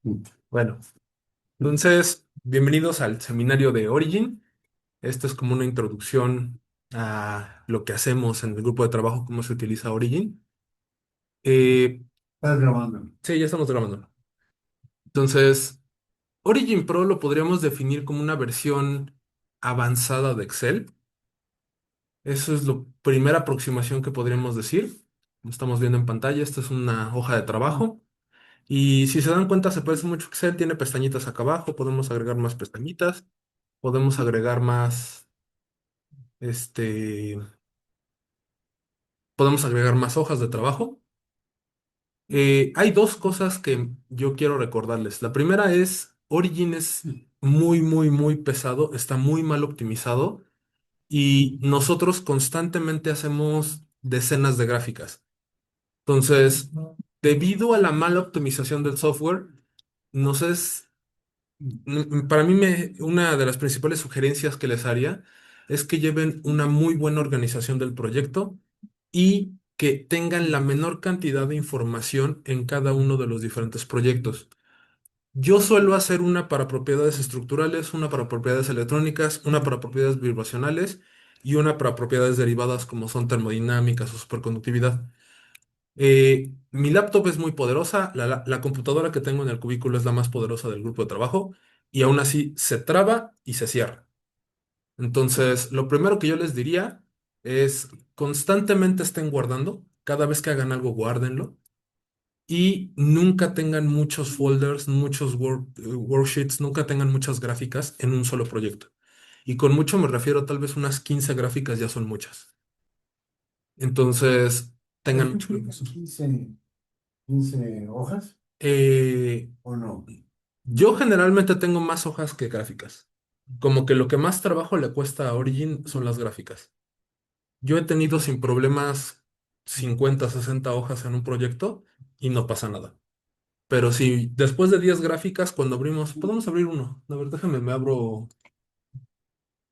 Bueno, entonces, bienvenidos al seminario de Origin. Esto es como una introducción a lo que hacemos en el grupo de trabajo, cómo se utiliza Origin. Eh, Estás grabando. sí, ya estamos grabando. Entonces, Origin Pro lo podríamos definir como una versión avanzada de Excel. Eso es la primera aproximación que podríamos decir. Lo estamos viendo en pantalla. Esta es una hoja de trabajo. Y si se dan cuenta, se parece mucho a Excel. Tiene pestañitas acá abajo. Podemos agregar más pestañitas. Podemos agregar más, este, podemos agregar más hojas de trabajo. Hay dos cosas que yo quiero recordarles. La primera es, Origin es muy, muy, muy pesado, está muy mal optimizado y nosotros constantemente hacemos decenas de gráficas. Entonces, debido a la mala optimización del software, nos es para mí, una de las principales sugerencias que les haría es que lleven una muy buena organización del proyecto y que tengan la menor cantidad de información en cada uno de los diferentes proyectos. Yo suelo hacer una para propiedades estructurales, una para propiedades electrónicas, una para propiedades vibracionales y una para propiedades derivadas como son termodinámicas o superconductividad. Mi laptop es muy poderosa, la computadora que tengo en el cubículo es la más poderosa del grupo de trabajo y aún así se traba y se cierra. Entonces, lo primero que yo les diría es constantemente estén guardando, cada vez que hagan algo, guárdenlo y nunca tengan muchos folders, muchos worksheets, nunca tengan muchas gráficas en un solo proyecto. Y con mucho me refiero, tal vez unas 15 gráficas ya son muchas. Entonces, ¿Por tengan qué mucho cuidado. aplicas 15 hojas Eh, o no? Yo generalmente tengo más hojas que gráficas. Como que lo que más trabajo le cuesta a Origin son las gráficas. Yo he tenido sin problemas 50, 60 hojas en un proyecto y no pasa nada. Pero si después de 10 gráficas, cuando abrimos, podemos abrir uno. A ver, déjame, me abro,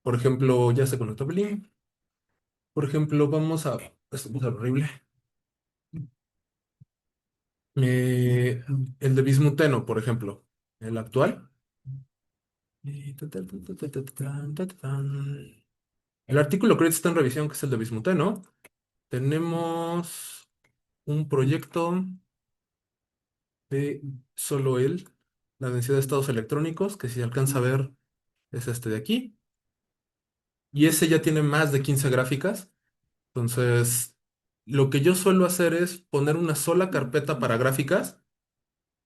por ejemplo, ya se conectó Belín. Por ejemplo, vamos a... Esto es horrible. Eh, el de bismuteno, por ejemplo, el actual. El artículo que ahorita está en revisión, que es el de bismuteno, tenemos un proyecto de solo él, la densidad de estados electrónicos, que si se alcanza a ver es este de aquí, y ese ya tiene más de 15 gráficas. Entonces, lo que yo suelo hacer es poner una sola carpeta para gráficas,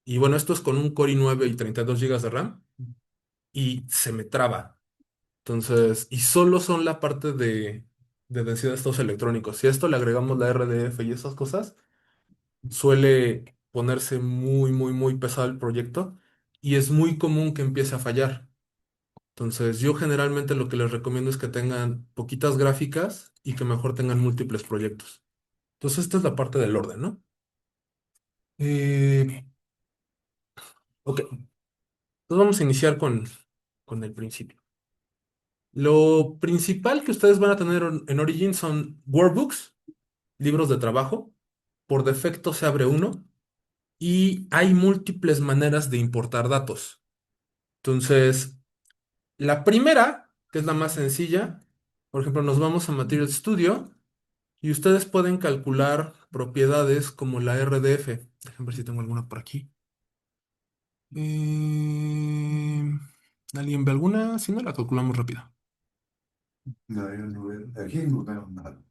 y bueno, esto es con un Core i9 y 32 gigas de RAM, y se me traba. Entonces, y solo son la parte de densidad de estados electrónicos. Si a esto le agregamos la RDF y esas cosas, suele ponerse muy, muy, muy pesado el proyecto y es muy común que empiece a fallar. Entonces, yo generalmente lo que les recomiendo es que tengan poquitas gráficas y que mejor tengan múltiples proyectos. Entonces, esta es la parte del orden, ¿no? Eh, ok, entonces vamos a iniciar con el principio. Lo principal que ustedes van a tener en Origin son workbooks, libros de trabajo. Por defecto se abre uno y hay múltiples maneras de importar datos. Entonces, la primera, que es la más sencilla, por ejemplo, nos vamos a Material Studio y ustedes pueden calcular propiedades como la RDF. Déjenme ver si tengo alguna por aquí. Eh, ¿Alguien ve alguna? Si no, la calculamos rápido. No, yo no veo. Aquí no veo nada.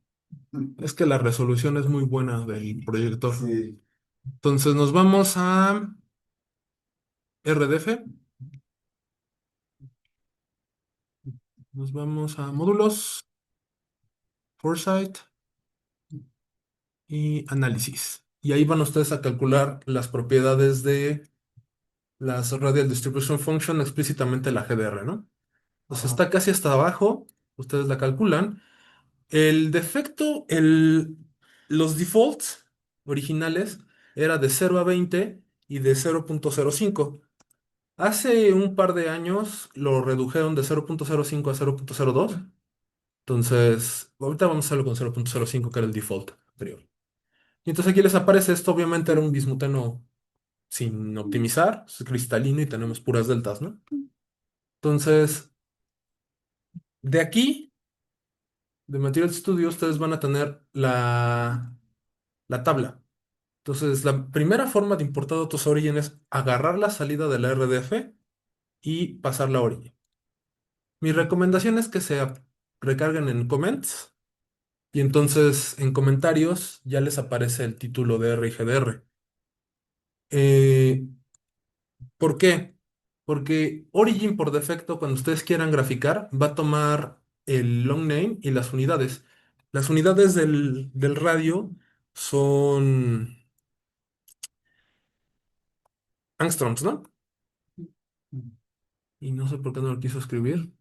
Es que la resolución es muy buena del proyector. Sí. Entonces nos vamos a RDF, nos vamos a módulos, Foresight y análisis. Y ahí van ustedes a calcular las propiedades de las Radial Distribution Function, explícitamente la GDR, ¿no? Entonces Ajá. está casi hasta abajo, ustedes la calculan. El defecto, los defaults originales era de 0 a 20 y de 0.05. Hace un par de años lo redujeron de 0.05 a 0.02. Entonces, ahorita vamos a hacerlo con 0.05, que era el default anterior. Y entonces aquí les aparece esto, obviamente era un bismuteno sin optimizar, es cristalino y tenemos puras deltas, ¿no? Entonces, de aquí, de Material Studio, ustedes van a tener la tabla. Entonces, la primera forma de importar datos a Origin es agarrar la salida de la RDF y pasarla a Origin. Mi recomendación es que recarguen en comments y entonces en comentarios ya les aparece el título de R y GDR. Eh, ¿Por qué? Porque Origin por defecto, cuando ustedes quieran graficar, va a tomar el long name y las unidades. Las unidades del radio son angstroms, ¿no? Y no sé por qué no lo quiso escribir.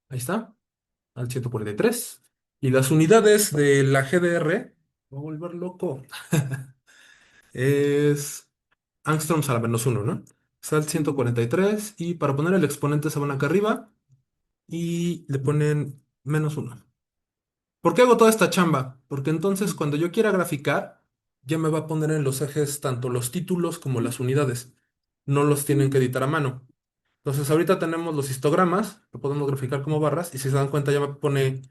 Ahí está, al 143. Y las unidades de la GDR, voy a volver loco, es angstroms a la -1, ¿no? Está al 143 y para poner el exponente se van acá arriba y le ponen -1. ¿Por qué hago toda esta chamba? Porque entonces cuando yo quiera graficar, ya me va a poner en los ejes tanto los títulos como las unidades. No los tienen que editar a mano. Entonces ahorita tenemos los histogramas, que podemos graficar como barras, y si se dan cuenta ya me pone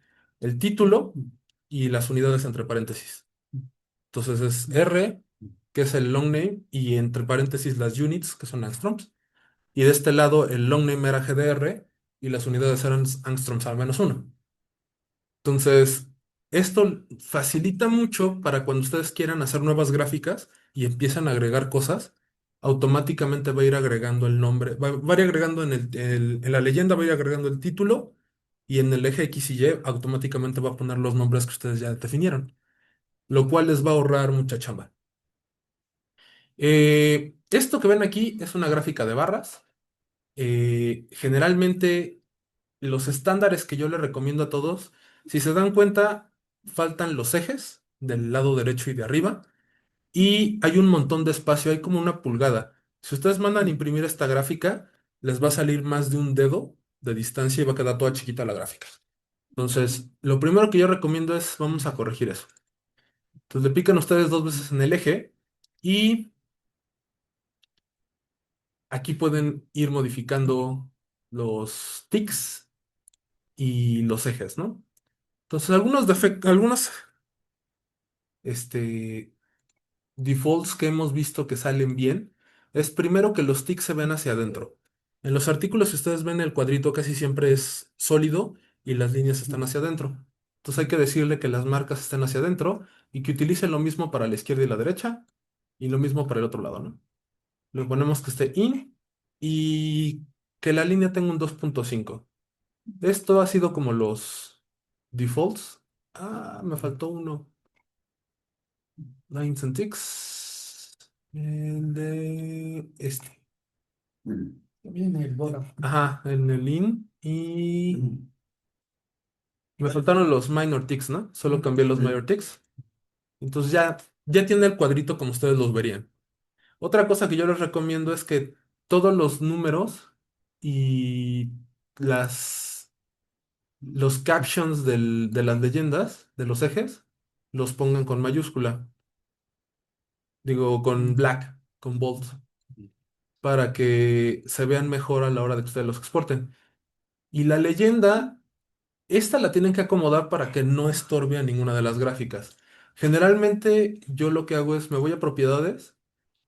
el título y las unidades entre paréntesis. Entonces es R, que es el long name, y entre paréntesis las units, que son angstroms. Y de este lado el long name era GDR y las unidades eran angstroms al -1. Entonces, esto facilita mucho para cuando ustedes quieran hacer nuevas gráficas y empiezan a agregar cosas, automáticamente va a ir agregando el nombre, va a ir agregando en la leyenda, va a ir agregando el título y en el eje X y Y automáticamente va a poner los nombres que ustedes ya definieron, lo cual les va a ahorrar mucha chamba. Esto que ven aquí es una gráfica de barras. Generalmente los estándares que yo les recomiendo a todos, si se dan cuenta, faltan los ejes del lado derecho y de arriba y hay un montón de espacio, hay como una pulgada. Si ustedes mandan imprimir esta gráfica, les va a salir más de un dedo de distancia y va a quedar toda chiquita la gráfica. Entonces, lo primero que yo recomiendo es, vamos a corregir eso. Entonces, le pican ustedes dos veces en el eje y aquí pueden ir modificando los tics y los ejes, ¿no? Entonces, algunos este, defaults que hemos visto que salen bien es primero que los ticks se ven hacia adentro. En los artículos, si ustedes ven, el cuadrito casi siempre es sólido y las líneas están hacia adentro. Entonces hay que decirle que las marcas estén hacia adentro y que utilice lo mismo para la izquierda y la derecha y lo mismo para el otro lado, ¿no? Le ponemos que esté in y que la línea tenga un 2.5. Esto ha sido como los defaults. Ah, me faltó uno. Lines and ticks. El de este. También el Bora. Ajá, en el in. Y me faltaron los minor ticks, ¿no? Solo cambié los minor ticks. Entonces ya tiene el cuadrito como ustedes los verían. Otra cosa que yo les recomiendo es que todos los números y las, los captions de las leyendas, de los ejes, los pongan con mayúscula. Digo, con black, con bold, para que se vean mejor a la hora de que ustedes los exporten. Y la leyenda, esta la tienen que acomodar para que no estorbe a ninguna de las gráficas. Generalmente yo lo que hago es me voy a propiedades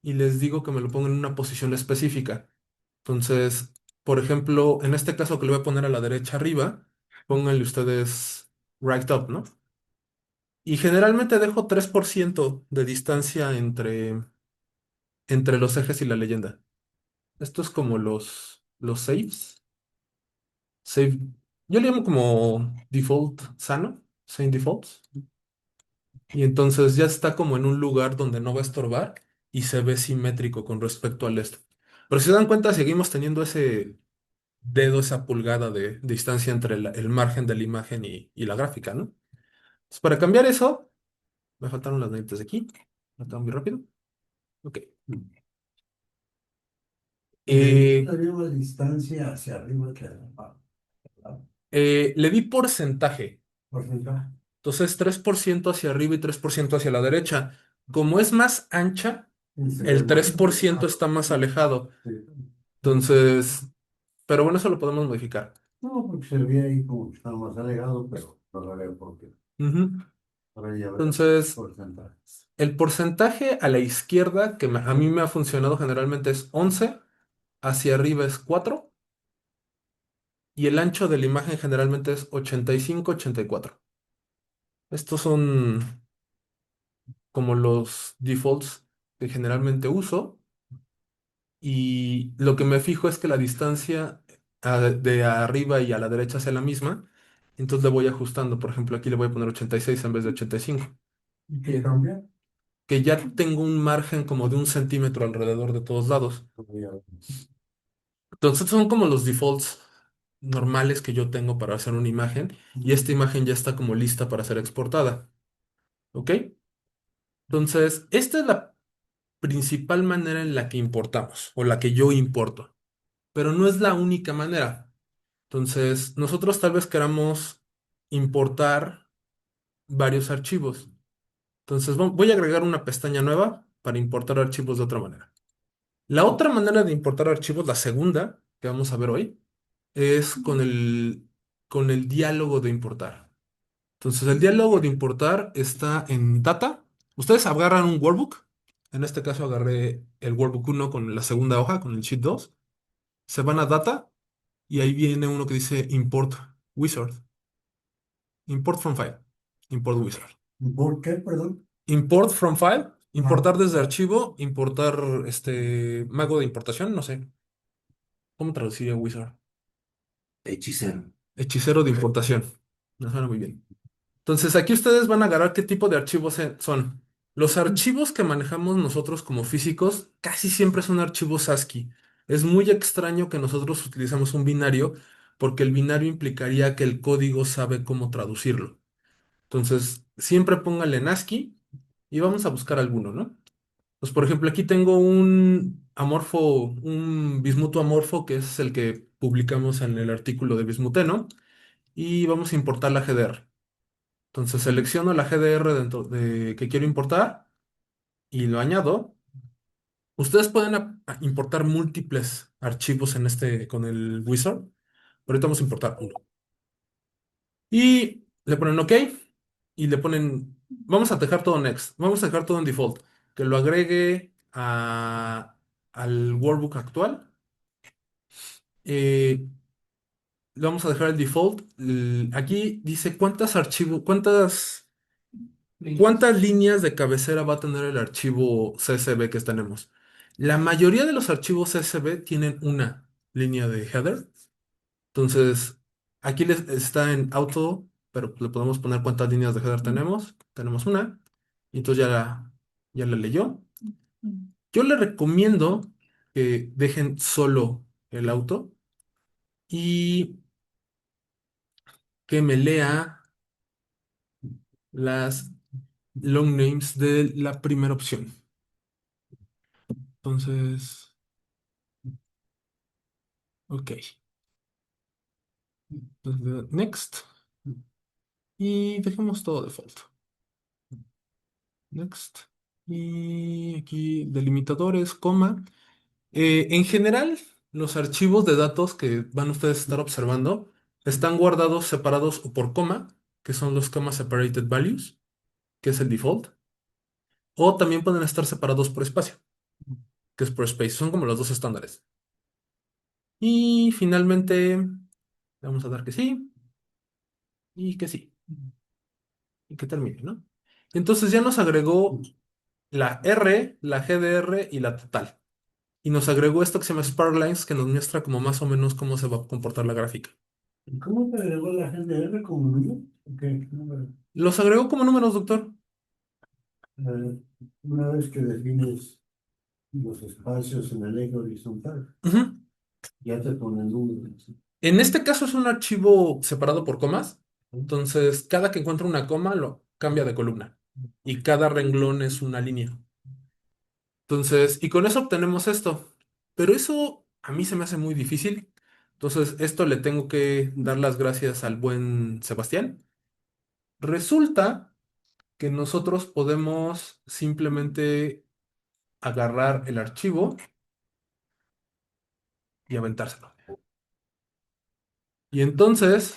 y les digo que me lo pongan en una posición específica. Entonces, por ejemplo, en este caso que le voy a poner a la derecha arriba, pónganle ustedes right up, ¿no? Y generalmente dejo 3% de distancia entre los ejes y la leyenda. Esto es como los saves. Save. Yo le llamo como default sano, same defaults. Y entonces ya está como en un lugar donde no va a estorbar y se ve simétrico con respecto al esto. Pero si se dan cuenta, seguimos teniendo ese dedo, esa pulgada de distancia entre el margen de la imagen y la gráfica, ¿no? Entonces, para cambiar eso, me faltaron las manitas de aquí. Lo tengo muy rápido. Ok. Eh, Daría una distancia hacia arriba que abajo, ¿verdad? Le di porcentaje. Por ejemplo. Entonces, 3% hacia arriba y 3% hacia la derecha. Como es más ancha, Y se ve el más 3% está más alejado. sí. Entonces, pero bueno, eso lo podemos modificar. No, porque se ve ahí como que está más alejado, pero no lo veo por qué. Ujú. Ahora ya veo Entonces, porcentajes. el porcentaje a la izquierda, a mí me ha funcionado generalmente es 11, hacia arriba es 4 y el ancho de la imagen generalmente es 85, 84. Estos son como los defaults que generalmente uso y lo que me fijo es que la distancia de arriba y a la derecha sea la misma, entonces le voy ajustando. Por ejemplo, aquí le voy a poner 86 en vez de 85, ¿Y qué cambia? que ya tengo un margen como de 1 centímetro alrededor de todos lados. Voy a ver. Entonces son como los defaults normales que yo tengo para hacer una imagen y esta imagen ya está como lista para ser exportada. ¿Ok? Entonces, esta es la principal manera en la que importamos o la que yo importo, pero no es la única manera. Entonces, nosotros tal vez queramos importar varios archivos. Entonces, voy a agregar una pestaña nueva para importar archivos de otra manera. La otra manera de importar archivos, la segunda que vamos a ver hoy, es con el diálogo de importar. Entonces, el diálogo de importar está en Data. Ustedes agarran un workbook. En este caso agarré el workbook 1 con la segunda hoja, con el sheet 2. Se van a Data y ahí viene uno que dice Import Wizard. Import from file. Import wizard. ¿Por qué, perdón? Import from file. Ah, Importar desde archivo. Importar mago de importación. No sé. ¿Cómo traduciría wizard? hechicero. Hechicero de importación. No suena muy bien. Entonces, aquí ustedes van a agarrar qué tipo de archivos son. Los archivos que manejamos nosotros como físicos casi siempre son archivos ASCII. Es muy extraño que nosotros utilicemos un binario porque el binario implicaría que el código sabe cómo traducirlo. Entonces, siempre póngale en ASCII y vamos a buscar alguno, ¿no? Pues, por ejemplo, aquí tengo un amorfo, un bismuto amorfo, que es el que publicamos en el artículo de bismuteno, y vamos a importar la GDR. Entonces selecciono la GDR dentro de que quiero importar y lo añado. Ustedes pueden importar múltiples archivos con el wizard. Ahorita vamos a importar uno. Y le ponen OK y le ponen, vamos a dejar todo next, vamos a dejar todo en default, que lo agregue al workbook actual. Eh, le vamos a dejar el default. Aquí dice cuántas archivos, ¿cuántas líneas de cabecera va a tener el archivo CSV que tenemos? La mayoría de los archivos CSV tienen una línea de header. Entonces, aquí está en auto, pero le podemos poner cuántas líneas de header tenemos. Tenemos una. Y entonces ya la leyó. Yo le recomiendo que dejen solo el auto y que me lea las long names de la primera opción. Entonces, ok. Entonces, next. Y dejemos todo default. Next. Y aquí delimitadores, coma. En general, los archivos de datos que van ustedes a estar observando están guardados separados o por coma, que son los comma separated values, que es el default, o también pueden estar separados por espacio, que es por space. Son como los dos estándares. Y finalmente, le vamos a dar que sí y que sí y que termine, ¿no? Entonces ya nos agregó la R, la GDR y la total. Y nos agregó esto que se llama Sparklines, que nos muestra como más o menos cómo se va a comportar la gráfica. ¿Y cómo te agregó la GDR como número? Ok, número. Los agregó como números, doctor. Una vez que defines los espacios en el eje horizontal, Ujú. ya te pone números. En este caso es un archivo separado por comas. Entonces, cada que encuentra una coma lo cambia de columna. Y cada renglón es una línea. Entonces, y con eso obtenemos esto. Pero eso a mí se me hace muy difícil. Entonces, esto le tengo que dar las gracias al buen Sebastián. Resulta que nosotros podemos simplemente agarrar el archivo y aventárselo. Y entonces,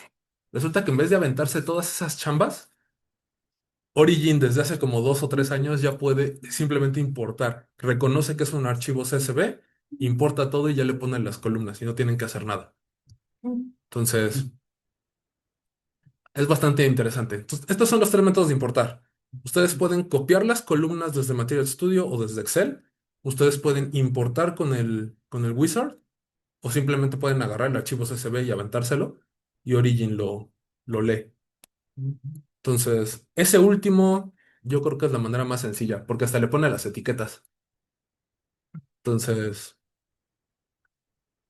resulta que en vez de aventarse todas esas chambas, Origin desde hace como 2 o 3 años ya puede simplemente importar. Reconoce que es un archivo CSV, importa todo y ya le pone las columnas y no tienen que hacer nada. Entonces, es bastante interesante. Entonces, estos son los tres métodos de importar. Ustedes pueden copiar las columnas desde Material Studio o desde Excel. Ustedes pueden importar con el Wizard o simplemente pueden agarrar el archivo CSV y aventárselo y Origin lo lee. Entonces, ese último yo creo que es la manera más sencilla porque hasta le pone las etiquetas. Entonces,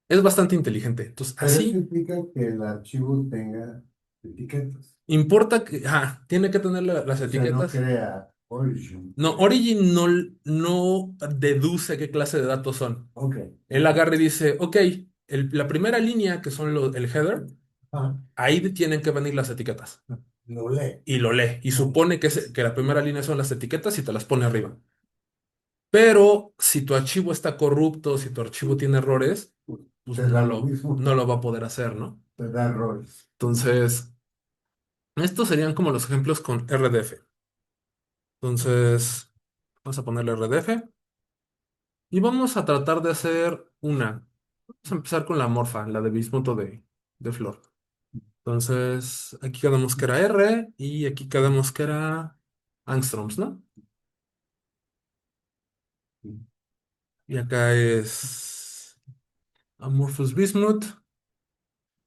es bastante inteligente. Entonces, Pero eso así implica que el archivo tenga etiquetas. importa que, tiene que tener las O sea, no etiquetas. crea origin, No, crea. Origin no deduce qué clase de datos son. Ok. Él agarra y dice, ok, la primera línea, que son el header, Ah, ahí tienen que venir las etiquetas. lo lee. Y lo lee. Y No, supone que la primera línea son las etiquetas y te las pone arriba. Pero si tu archivo está corrupto, si tu archivo tiene errores, pues te da lo mismo, no lo va a poder hacer, ¿no? te da errores. Entonces, estos serían como los ejemplos con RDF. Entonces, vamos a ponerle RDF y vamos a tratar de hacer una. Vamos a empezar con la morfa, la de bismuto de flor. Entonces, aquí quedamos que era R y aquí quedamos que era angstroms, ¿no? Y acá es amorphous bismuth.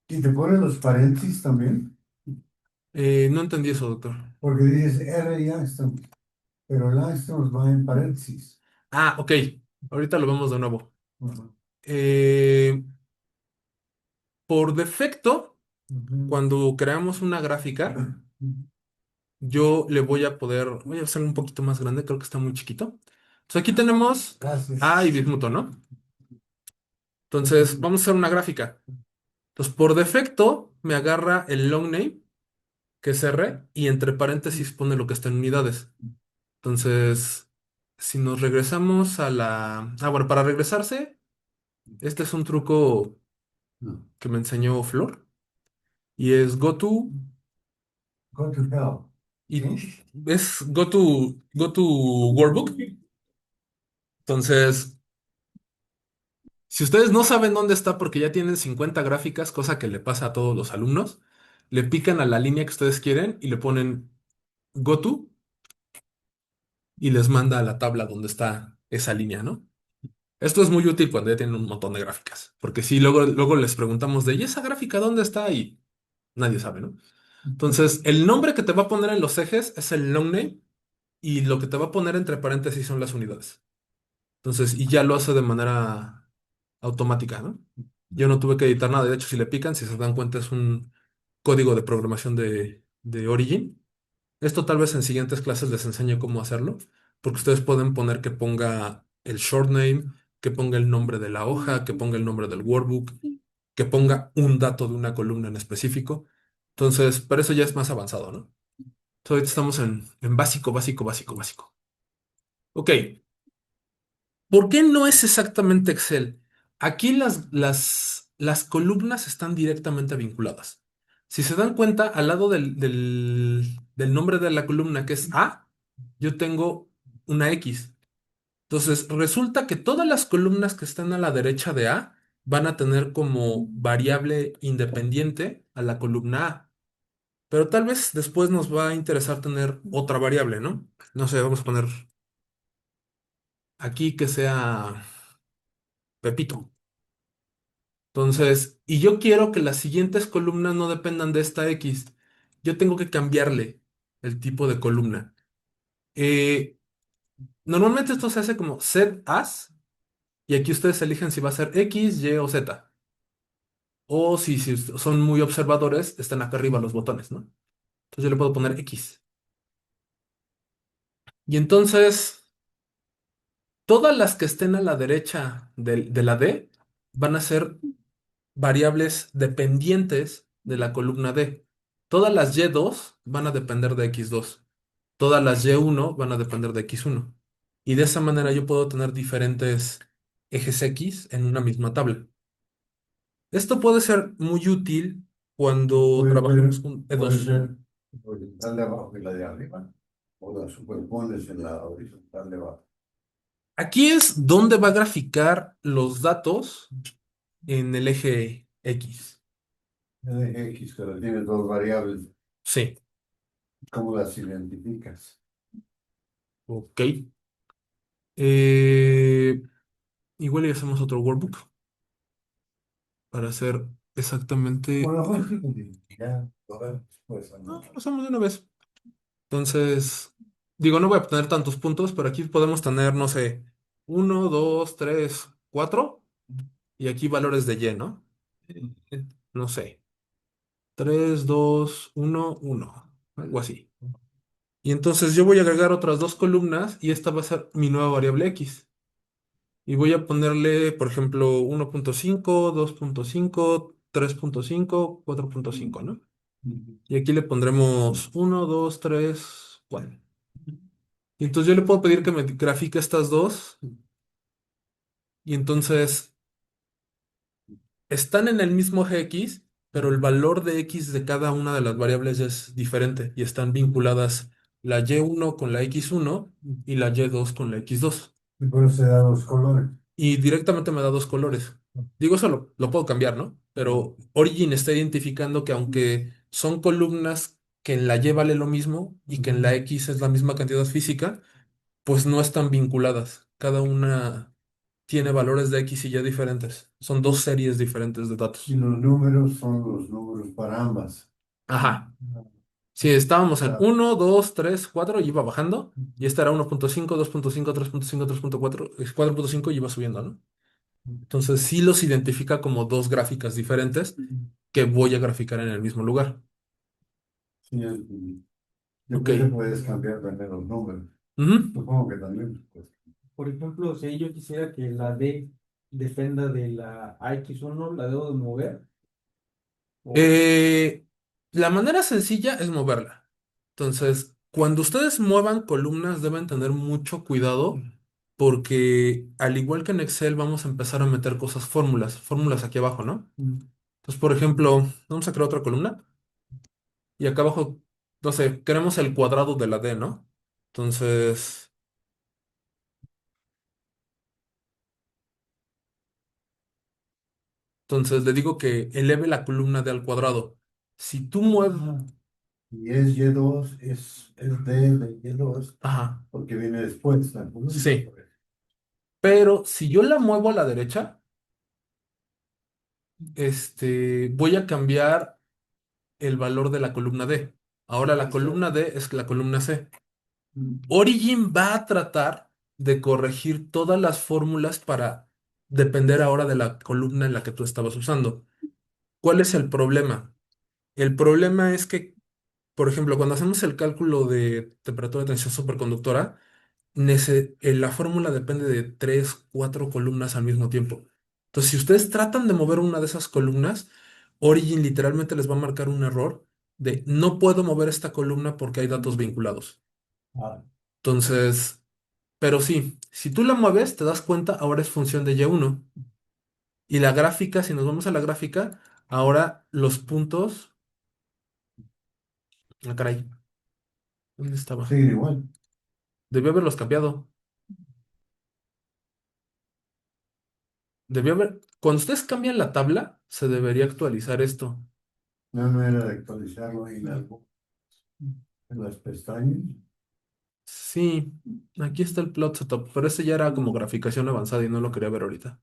¿Y te ponen los paréntesis también? No entendí eso, doctor. Porque dices R y Armstrong, pero el Armstrong va en paréntesis. Ah, ok. Ahorita lo vemos de nuevo. Ujú, Eh, por defecto, ujú. cuando creamos una gráfica, yo le voy a hacer un poquito más grande, creo que está muy chiquito. Entonces aquí tenemos A y Gracias. bismuto, ¿no? Entonces vamos a hacer una gráfica. Entonces por defecto me agarra el long name, que es R, y entre paréntesis pone lo que está en unidades. Entonces, si nos regresamos a la... Ah, bueno, para regresarse, este es un truco No. que me enseñó Flor, y es go to, Go to hell. y ¿Sí? es go to workbook. Entonces, si ustedes no saben dónde está porque ya tienen 50 gráficas, cosa que le pasa a todos los alumnos, le pican a la línea que ustedes quieren y le ponen go to y les manda a la tabla donde está esa línea, ¿no? Esto es muy útil cuando ya tienen un montón de gráficas, porque si luego les preguntamos de, ¿y esa gráfica dónde está? Y nadie sabe, ¿no? Entonces, el nombre que te va a poner en los ejes es el long name y lo que te va a poner entre paréntesis son las unidades. Entonces, y ya lo hace de manera automática, ¿no? Yo no tuve que editar nada. De hecho, si le pican, si se dan cuenta, es un código de programación de Origin. Esto tal vez en siguientes clases les enseñe cómo hacerlo, porque ustedes pueden poner que ponga el short name, que ponga el nombre de la hoja, que ponga el nombre del workbook, que ponga un dato de una columna en específico. Entonces, pero eso ya es más avanzado, ¿no? Entonces, ahorita estamos en básico, básico, básico, básico. Ok, ¿por qué no es exactamente Excel? Aquí las columnas están directamente vinculadas. Si se dan cuenta, al lado del nombre de la columna, que es A, yo tengo una X. Entonces, resulta que todas las columnas que están a la derecha de A van a tener como variable independiente a la columna A. Pero tal vez después nos va a interesar tener otra variable, ¿no? No sé, vamos a poner aquí que sea Pepito. Entonces, y yo quiero que las siguientes columnas no dependan de esta X. Yo tengo que cambiarle el tipo de columna. Eh, Normalmente esto se hace como set as, y aquí ustedes eligen si va a ser X, Y o Z. O si son muy observadores, están acá arriba los botones, ¿no? Entonces yo le puedo poner X. Y entonces, todas las que estén a la derecha de la D van a ser variables dependientes de la columna D. Todas las Y2 van a depender de X2. todas las Y1 van a depender de X1. Y de esa manera yo puedo tener diferentes ejes X en una misma tabla. Esto puede ser muy útil cuando Puede trabajemos ser, con puede E2. ser horizontal de abajo y la de arriba. O la superpones en la horizontal de abajo. Aquí es donde va a graficar los datos en el eje X. El eje X, pero tiene dos variables. Sí, ¿Cómo las identificas? ok. Eh, igual y hacemos otro workbook para hacer exactamente... Bueno, mejor sí con identidad. A ver, pues, No, no. lo hacemos de una vez. Entonces, digo, no voy a tener tantos puntos, pero aquí podemos tener, no sé, uno, 2, 3, 4, y aquí valores de Y, ¿no? No sé, 3, 2, 1, 1, algo así. Y entonces yo voy a agregar otras dos columnas y esta va a ser mi nueva variable X. Y voy a ponerle, por ejemplo, 1.5, 2.5, 3.5, 4.5, ¿no? Y aquí le pondremos 1, 2, 3, 4. Y entonces yo le puedo pedir que me grafique estas dos. Y entonces están en el mismo eje X, pero el valor de X de cada una de las variables es diferente. Y están vinculadas la Y1 con la X1 y la Y2 con la X2. Y por eso se da dos colores. Y directamente me da dos colores. Digo, eso lo puedo cambiar, ¿no? Pero Origin está identificando que aunque son columnas que en la Y vale lo mismo y que en la X es la misma cantidad física, pues no están vinculadas. Cada una tiene valores de X y Y diferentes. Son dos series diferentes de Y datos. los números son los números para ambas. Ajá. Si estábamos en Ah, 1, 2, 3, 4 y iba bajando, y esta era 1.5, 2.5, 3.5, 3.4, 4.5 y iba subiendo, ¿no? Entonces sí los identifica como dos gráficas diferentes que voy a graficar en el mismo lugar. sí, y Ok. después le puedes cambiar también los números. Ujú. Supongo que también, pues. Por ejemplo, si yo quisiera que la D dependa de la AX1, ¿la debo de mover? O, Eh, la manera sencilla es moverla. Entonces, cuando ustedes muevan columnas, deben tener mucho cuidado porque al igual que en Excel vamos a empezar a meter cosas, fórmulas aquí abajo, ¿no? Entonces, por ejemplo, vamos a crear otra columna y acá abajo, no sé, queremos el cuadrado de la D, ¿no? Entonces, entonces le digo que eleve la columna D al cuadrado. Si tú mueves... Y es Y2, es D de Y2, Ajá, porque viene después la columna. sí. Pero si yo la muevo a la derecha, voy a cambiar el valor de la columna D. Ahora la columna D es la columna C. Origin va a tratar de corregir todas las fórmulas para depender ahora de la columna en la que tú estabas usando. ¿Cuál es el problema? El problema es que, por ejemplo, cuando hacemos el cálculo de temperatura de tensión superconductora, la fórmula depende de tres, cuatro columnas al mismo tiempo. Entonces, si ustedes tratan de mover una de esas columnas, Origin literalmente les va a marcar un error de no puedo mover esta columna porque hay datos vinculados. Ah, Entonces, pero sí, si tú la mueves, te das cuenta, ahora es función de Y1. Y la gráfica, si nos vamos a la gráfica, ahora los puntos... Ah, caray, ¿dónde estaba? siguen igual. Debió haberlos cambiado. Debió haber... Cuando ustedes cambian la tabla, se debería actualizar esto. No, no era de actualizarlo ahí en las pestañas. Sí, aquí está el plot setup, pero ese ya era como graficación avanzada y no lo quería ver ahorita.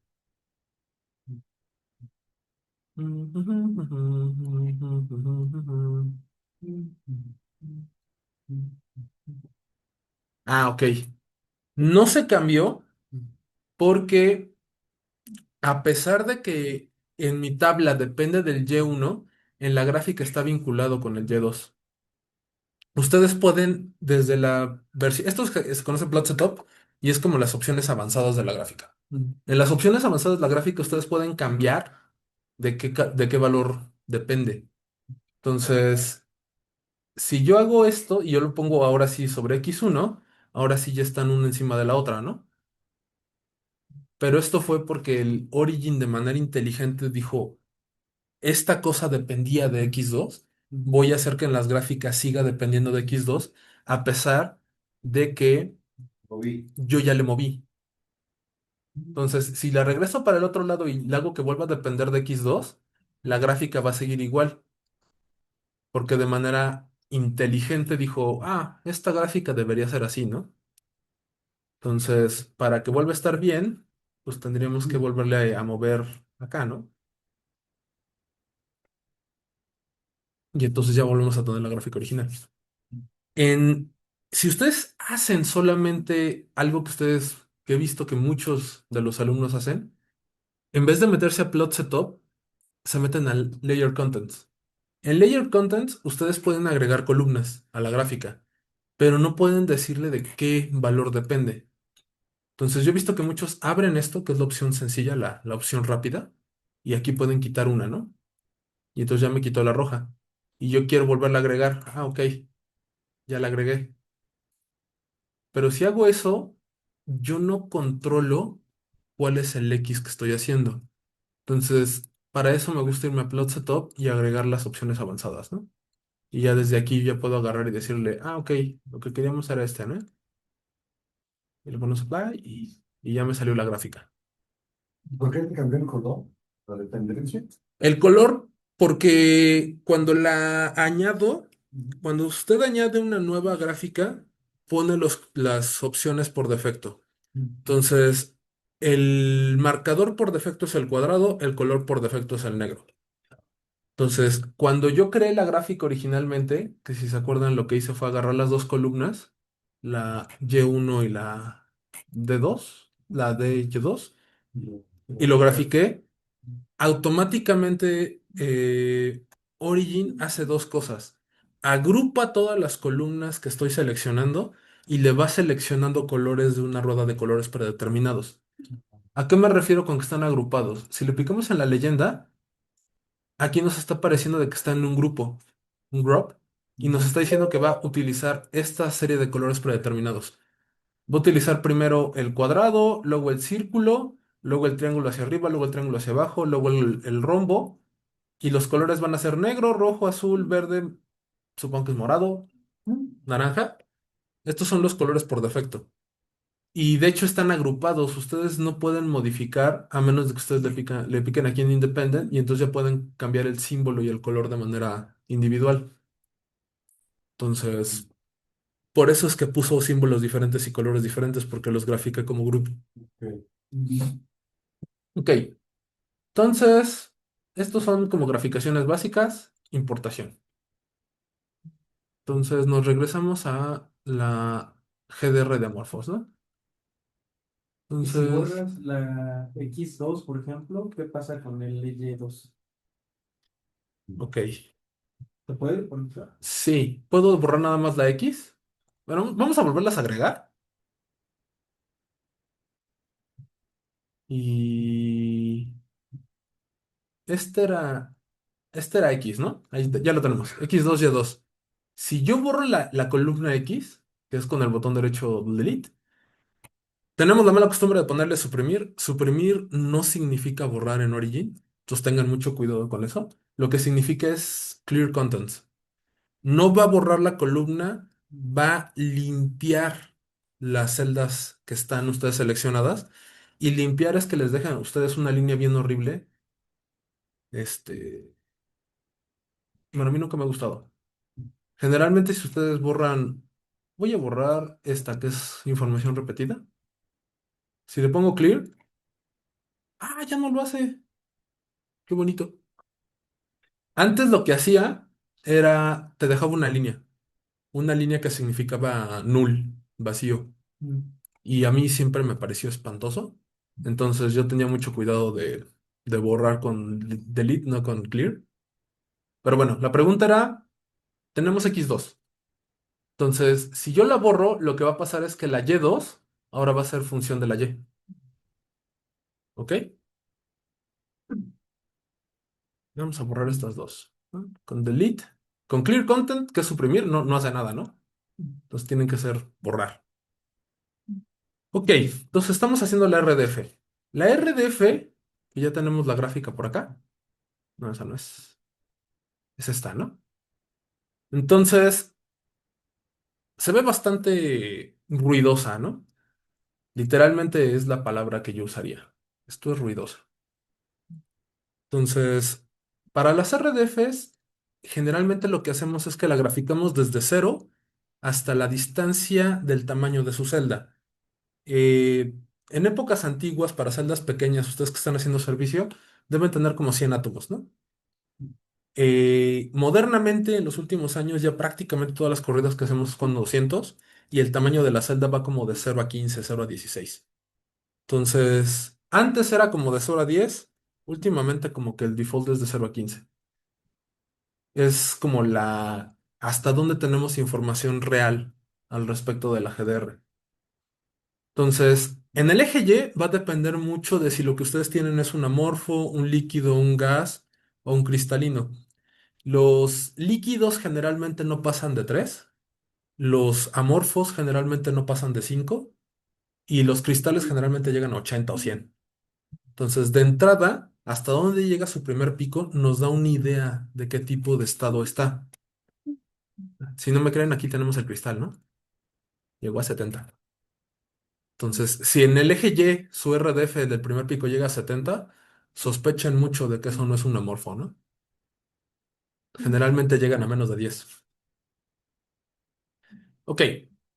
Ah, ok. No se cambió porque a pesar de que en mi tabla depende del Y1, en la gráfica está vinculado con el Y2. Ustedes pueden desde la versión, se conoce plot setup y es como las opciones avanzadas de la gráfica. En las opciones avanzadas de la gráfica ustedes pueden cambiar de qué valor depende. Entonces, si yo hago esto y yo lo pongo ahora sí sobre X1, ahora sí ya están una encima de la otra, ¿no? Pero esto fue porque el Origin de manera inteligente dijo, esta cosa dependía de X2, voy a hacer que en las gráficas siga dependiendo de X2, a pesar de que Lo vi. yo ya le moví. Entonces, si la regreso para el otro lado y le hago que vuelva a depender de X2, la gráfica va a seguir igual, porque de manera inteligente dijo, ah, esta gráfica debería ser así, ¿no? Entonces, para que vuelva a estar bien, pues tendríamos que volverle a mover acá, ¿no? Y entonces ya volvemos a tener la gráfica original. En, si ustedes hacen solamente algo que he visto que muchos de los alumnos hacen, en vez de meterse a Plot Setup, se meten al Layer Contents. En Layer Contents, ustedes pueden agregar columnas a la gráfica, pero no pueden decirle de qué valor depende. Entonces, yo he visto que muchos abren esto, que es la opción sencilla, la opción rápida, y aquí pueden quitar una, ¿no? Y entonces ya me quitó la roja. Y yo quiero volverla a agregar. Ah, ok, ya la agregué. Pero si hago eso, yo no controlo cuál es el X que estoy haciendo. Entonces, para eso me gusta irme a Plot Setup y agregar las opciones avanzadas, ¿no? Y ya desde aquí ya puedo agarrar y decirle, ah, ok, lo que queríamos era este, ¿no? Y le pongo supply y ya me salió la gráfica. ¿Por qué te cambió el color? La dependencia. El color, porque cuando la añado, cuando usted añade una nueva gráfica, pone las opciones por defecto. Entonces, el marcador por defecto es el cuadrado, el color por defecto es el negro. Entonces, cuando yo creé la gráfica originalmente, que si se acuerdan lo que hice fue agarrar las dos columnas, la Y1 y la D2, la DY2, y lo grafiqué, automáticamente Origin hace dos cosas. Agrupa todas las columnas que estoy seleccionando y le va seleccionando colores de una rueda de colores predeterminados. ¿A qué me refiero con que están agrupados? Si le picamos en la leyenda, aquí nos está pareciendo de que está en un group, y nos está diciendo que va a utilizar esta serie de colores predeterminados. Va a utilizar primero el cuadrado, luego el círculo, luego el triángulo hacia arriba, luego el triángulo hacia abajo, luego el rombo, y los colores van a ser negro, rojo, azul, verde, supongo que es morado, naranja. Estos son los colores por defecto. Y de hecho están agrupados. Ustedes no pueden modificar a menos de que ustedes le piquen aquí en Independent y entonces ya pueden cambiar el símbolo y el color de manera individual. Entonces, por eso es que puso símbolos diferentes y colores diferentes porque los grafica como grupo. Ok. Ok, entonces, estos son como graficaciones básicas, importación. Entonces nos regresamos a la GDR de Amorphous, ¿no? Y si Entonces, borras la X2, por ejemplo, ¿qué pasa con el Y2? ok. ¿Se puede poner? Sí, ¿puedo borrar nada más la X? Bueno, vamos a volverlas a agregar. Y este era, este era X, ¿no? Ya lo tenemos. X2, Y2. Si yo borro la columna X, que es con el botón derecho delete, tenemos la mala costumbre de ponerle suprimir. Suprimir no significa borrar en Origin. Entonces tengan mucho cuidado con eso. Lo que significa es clear contents. No va a borrar la columna, va a limpiar las celdas que están ustedes seleccionadas. Y limpiar es que les dejan a ustedes una línea bien horrible. Este, bueno, a mí nunca me ha gustado. Generalmente, si ustedes borran, voy a borrar esta que es información repetida. Si le pongo clear, ya no lo hace. Qué bonito. Antes lo que hacía era, te dejaba una línea que significaba null, vacío. Y a mí siempre me pareció espantoso. Entonces yo tenía mucho cuidado de borrar con delete, no con clear. Pero bueno, la pregunta era, tenemos X2. Entonces, si yo la borro, lo que va a pasar es que la Y2 ahora va a ser función de la Y. ¿Ok? Vamos a borrar estas dos, ¿no? Con delete. Con clear content, que es suprimir, no hace nada, ¿no? Entonces tienen que ser borrar. Ok, entonces estamos haciendo la RDF. La RDF, y ya tenemos la gráfica por acá. No, esa no es. Es esta, ¿no? Entonces, se ve bastante ruidosa, ¿no? Literalmente es la palabra que yo usaría. Esto es ruidoso. Entonces, para las RDFs, generalmente lo que hacemos es que la graficamos desde cero hasta la distancia del tamaño de su celda. En épocas antiguas, para celdas pequeñas, ustedes que están haciendo servicio, deben tener como 100 átomos, ¿no? Modernamente, en los últimos años, ya prácticamente todas las corridas que hacemos con 200 y el tamaño de la celda va como de 0 a 15, 0 a 16. Entonces, antes era como de 0 a 10, últimamente como que el default es de 0 a 15. Es como hasta dónde tenemos información real al respecto de la GDR. Entonces, en el eje Y va a depender mucho de si lo que ustedes tienen es un amorfo, un líquido, un gas o un cristalino. Los líquidos generalmente no pasan de 3, los amorfos generalmente no pasan de 5 y los cristales generalmente llegan a 80 o 100. Entonces, de entrada, hasta dónde llega su primer pico nos da una idea de qué tipo de estado está. Si no me creen, aquí tenemos el cristal, ¿no? Llegó a 70. Entonces, si en el eje Y su RDF del primer pico llega a 70, sospechen mucho de que eso no es un amorfo, ¿no? Generalmente llegan a menos de 10. Ok,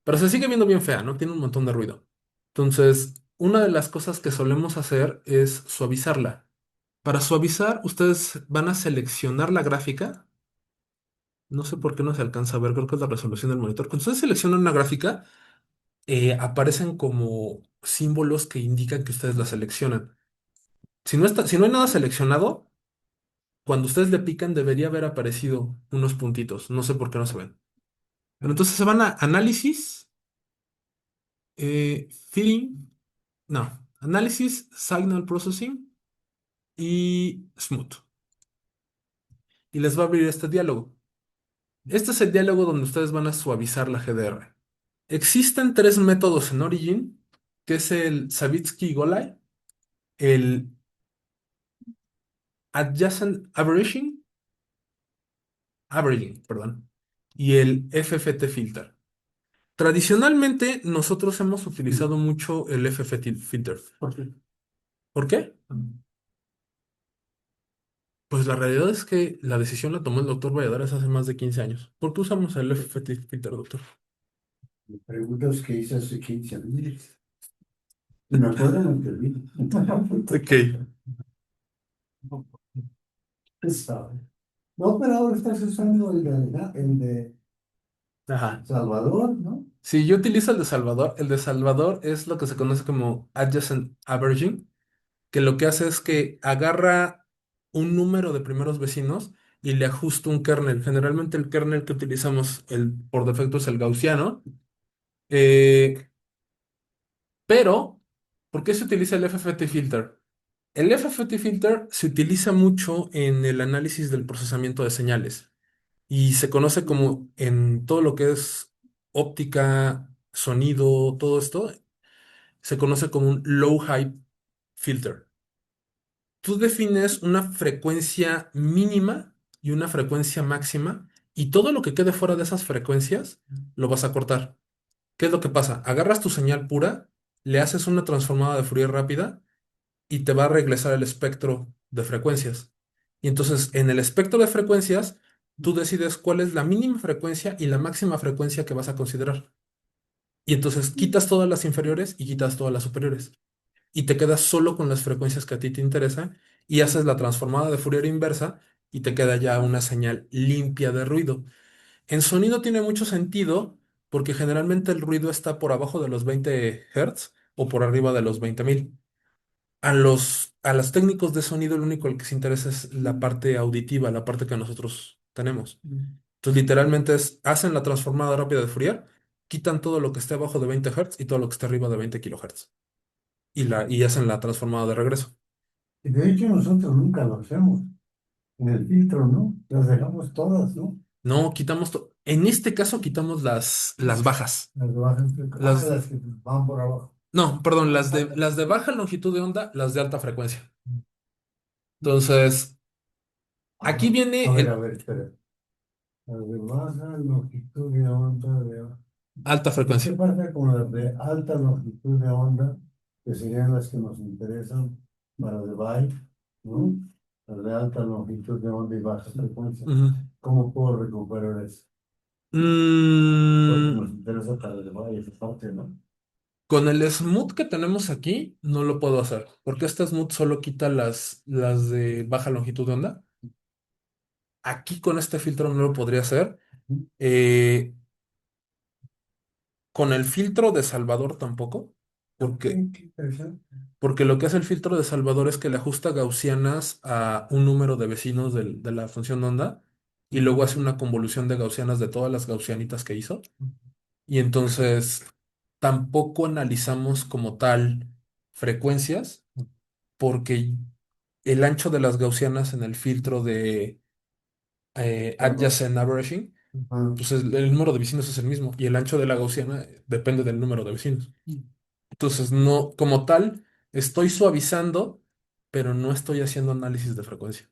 pero se sigue viendo bien fea, ¿no? Tiene un montón de ruido. Entonces, una de las cosas que solemos hacer es suavizarla. Para suavizar, ustedes van a seleccionar la gráfica. No sé por qué no se alcanza a ver, creo que es la resolución del monitor. Cuando ustedes seleccionan una gráfica, aparecen como símbolos que indican que ustedes la seleccionan. Si no hay nada seleccionado, cuando ustedes le pican debería haber aparecido unos puntitos. No sé por qué no se ven. Pero entonces se van a análisis, feeding, no, análisis, signal processing y smooth. Y les va a abrir este diálogo. Este es el diálogo donde ustedes van a suavizar la GDR. Existen tres métodos en Origin, que es el Savitsky-Golay, el Adjacent Averaging, perdón, y el FFT Filter. Tradicionalmente, nosotros hemos utilizado mucho el FFT Filter. ¿Por qué? ¿Por qué? Pues la realidad es que la decisión la tomó el doctor Valladares hace más de 15 años. ¿Por qué usamos el FFT Filter, doctor? Preguntas que hice hace 15 años. Y me acuerdo, me perdí. Ok. Sabe. No, pero ahora estás usando el de Ajá. Salvador, ¿no? Si yo utilizo el de Salvador es lo que se conoce como Adjacent Averaging, que lo que hace es que agarra un número de primeros vecinos y le ajusta un kernel. Generalmente el kernel que utilizamos por defecto es el gaussiano. Eh, pero, ¿por qué se utiliza el FFT filter? El FFT filter se utiliza mucho en el análisis del procesamiento de señales y se conoce como en todo lo que es óptica, sonido, todo esto, se conoce como un low high filter. Tú defines una frecuencia mínima y una frecuencia máxima y todo lo que quede fuera de esas frecuencias lo vas a cortar. ¿Qué es lo que pasa? Agarras tu señal pura, le haces una transformada de Fourier rápida y te va a regresar el espectro de frecuencias. Y entonces en el espectro de frecuencias, tú decides cuál es la mínima frecuencia y la máxima frecuencia que vas a considerar. Y entonces quitas todas las inferiores y quitas todas las superiores. Y te quedas solo con las frecuencias que a ti te interesan y haces la transformada de Fourier inversa y te queda ya una señal limpia de ruido. En sonido tiene mucho sentido porque generalmente el ruido está por abajo de los 20 Hz o por arriba de los 20.000. A los técnicos de sonido lo único que les interesa es la parte auditiva, la parte que nosotros tenemos. Entonces literalmente hacen la transformada rápida de Fourier, quitan todo lo que esté abajo de 20 Hz y todo lo que esté arriba de 20 kHz y hacen la transformada de regreso. Y de hecho nosotros nunca lo hacemos. En el filtro, ¿no? Las dejamos todas, ¿no? No, en este caso quitamos las bajas. Las bajas, Las, las que van por abajo. no, perdón, las de baja longitud de onda, las de alta frecuencia. Entonces, aquí viene A el ver, espera. Las de baja longitud de onda de... alta ¿Y qué frecuencia. pasa con las de alta longitud de onda, que serían las que nos interesan para el byte, ¿no? Las de alta longitud de onda y baja frecuencia. Ujú. ¿Cómo puedo recuperar eso? Porque nos Mm, interesa para el byte, esa parte, ¿no? con el smooth que tenemos aquí, no lo puedo hacer, porque este smooth solo quita las de baja longitud de onda. Aquí con este filtro no lo podría hacer. Eh, con el filtro de Salvador tampoco, porque, Qué interesante. porque lo que hace el filtro de Salvador es que le ajusta gaussianas a un número de vecinos de la función de onda y luego hace una convolución de gaussianas de todas las gaussianitas que hizo. Y entonces tampoco analizamos como tal frecuencias, porque el ancho de las gaussianas en el filtro de adjacent averaging, Ah, pues el número de vecinos es el mismo y el ancho de la gaussiana depende del número de vecinos. Entonces, no, como tal, estoy suavizando, pero no estoy haciendo análisis de frecuencia.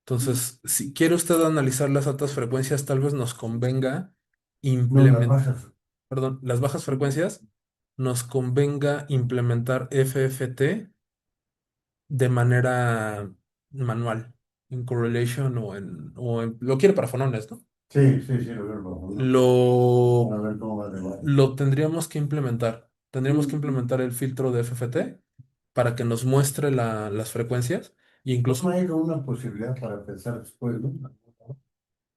Entonces, si quiere usted analizar las altas frecuencias, tal vez nos convenga no, las implementar, bajas. perdón, las bajas frecuencias, nos convenga implementar FFT de manera manual, en correlation lo quiere para fonones, ¿no? Sí, sí, sí, lo veo, ¿no? Lo, Para ver cómo va de byte. lo tendríamos que implementar. Tendríamos que implementar el filtro de FFT para que nos muestre las frecuencias e No incluso, hay una posibilidad para pensar después, ¿no?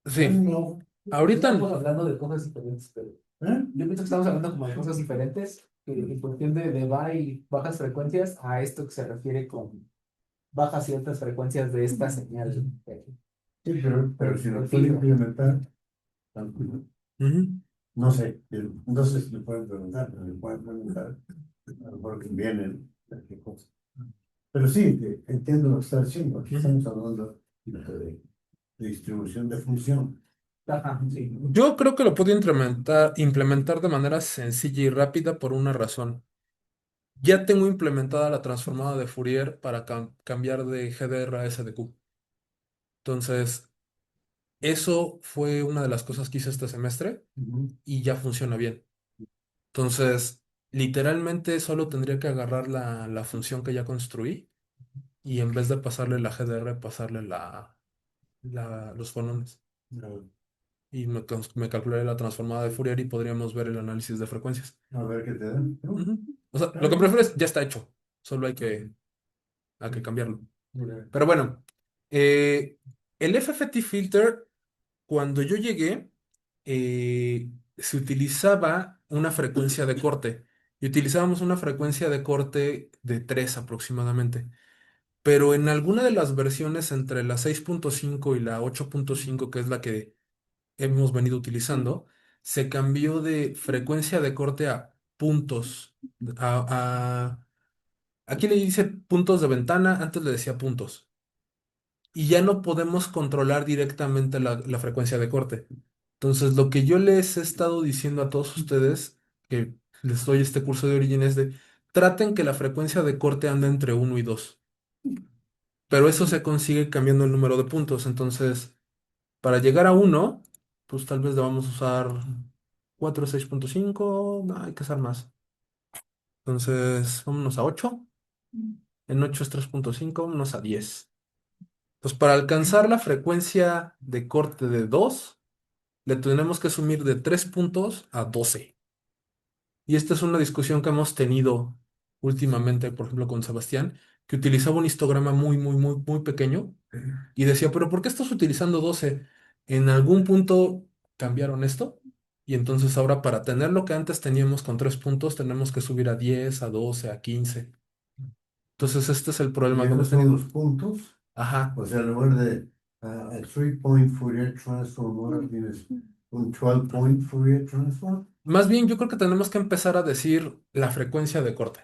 sí, No. ahorita, Estamos hablando de cosas diferentes, pero ¿Eh? yo pienso que estamos hablando como de cosas diferentes, en cuestión de bajas frecuencias a esto que se refiere con bajas y altas frecuencias de esta señal. Sí, pero si lo El puede filtro. implementar, ujú, no sé, no sé si lo pueden implementar, pero lo pueden implementar, a lo mejor que vienen, qué cosa. Pero sí, entiendo lo que está diciendo, aquí ujú. estamos hablando de distribución de función. Ajá, sí. Yo creo que lo puedo implementar de manera sencilla y rápida por una razón. Ya tengo implementada la transformada de Fourier para cambiar de GDR a SDQ. Entonces, eso fue una de las cosas que hice este semestre Ujú. y ya funciona bien. Entonces, literalmente solo tendría que agarrar la función que ya construí y en vez de pasarle la GDR, pasarle los fonones. No, Y me calcularé la transformada de Fourier y podríamos ver el análisis de frecuencias. a ver qué te dan. ¿No? Ujú. O sea, Está lo que bien. prefieres ya está hecho, solo hay que cambiarlo. Mira. Pero bueno, eh, el FFT filter, cuando yo llegué, se utilizaba una frecuencia de corte y utilizábamos una frecuencia de corte de 3 aproximadamente. Pero en alguna de las versiones entre la 6.5 y la 8.5, que es la que hemos venido utilizando, se cambió de frecuencia de corte a puntos. Aquí le dice puntos de ventana, antes le decía puntos. Y ya no podemos controlar directamente la frecuencia de corte. Entonces, lo que yo les he estado diciendo a todos ustedes, que les doy este curso de origen, es de traten que la frecuencia de corte ande entre 1 y 2. Pero eso se consigue cambiando el número de puntos. Entonces, para llegar a 1, pues tal vez debamos usar 4 6.5. No, hay que usar más. Entonces, vámonos a 8. En 8 es 3.5, vámonos a 10. Pues para alcanzar la frecuencia de corte de 2, le tenemos que sumir de 3 puntos a 12. Y esta es una discusión que hemos tenido últimamente, por ejemplo, con Sebastián, que utilizaba un histograma muy, muy, muy, muy pequeño y decía, pero ¿por qué estás utilizando 12? En algún punto cambiaron esto y entonces ahora para tener lo que antes teníamos con 3 puntos tenemos que subir a 10, a 12, a 15. Entonces este es el Y problema que esos hemos son tenido. los puntos. Ajá. O sea, en lugar de a 3-point Fourier transform, ahora tienes un 12-point Fourier transform. Más bien yo creo que tenemos que empezar a decir la frecuencia de corte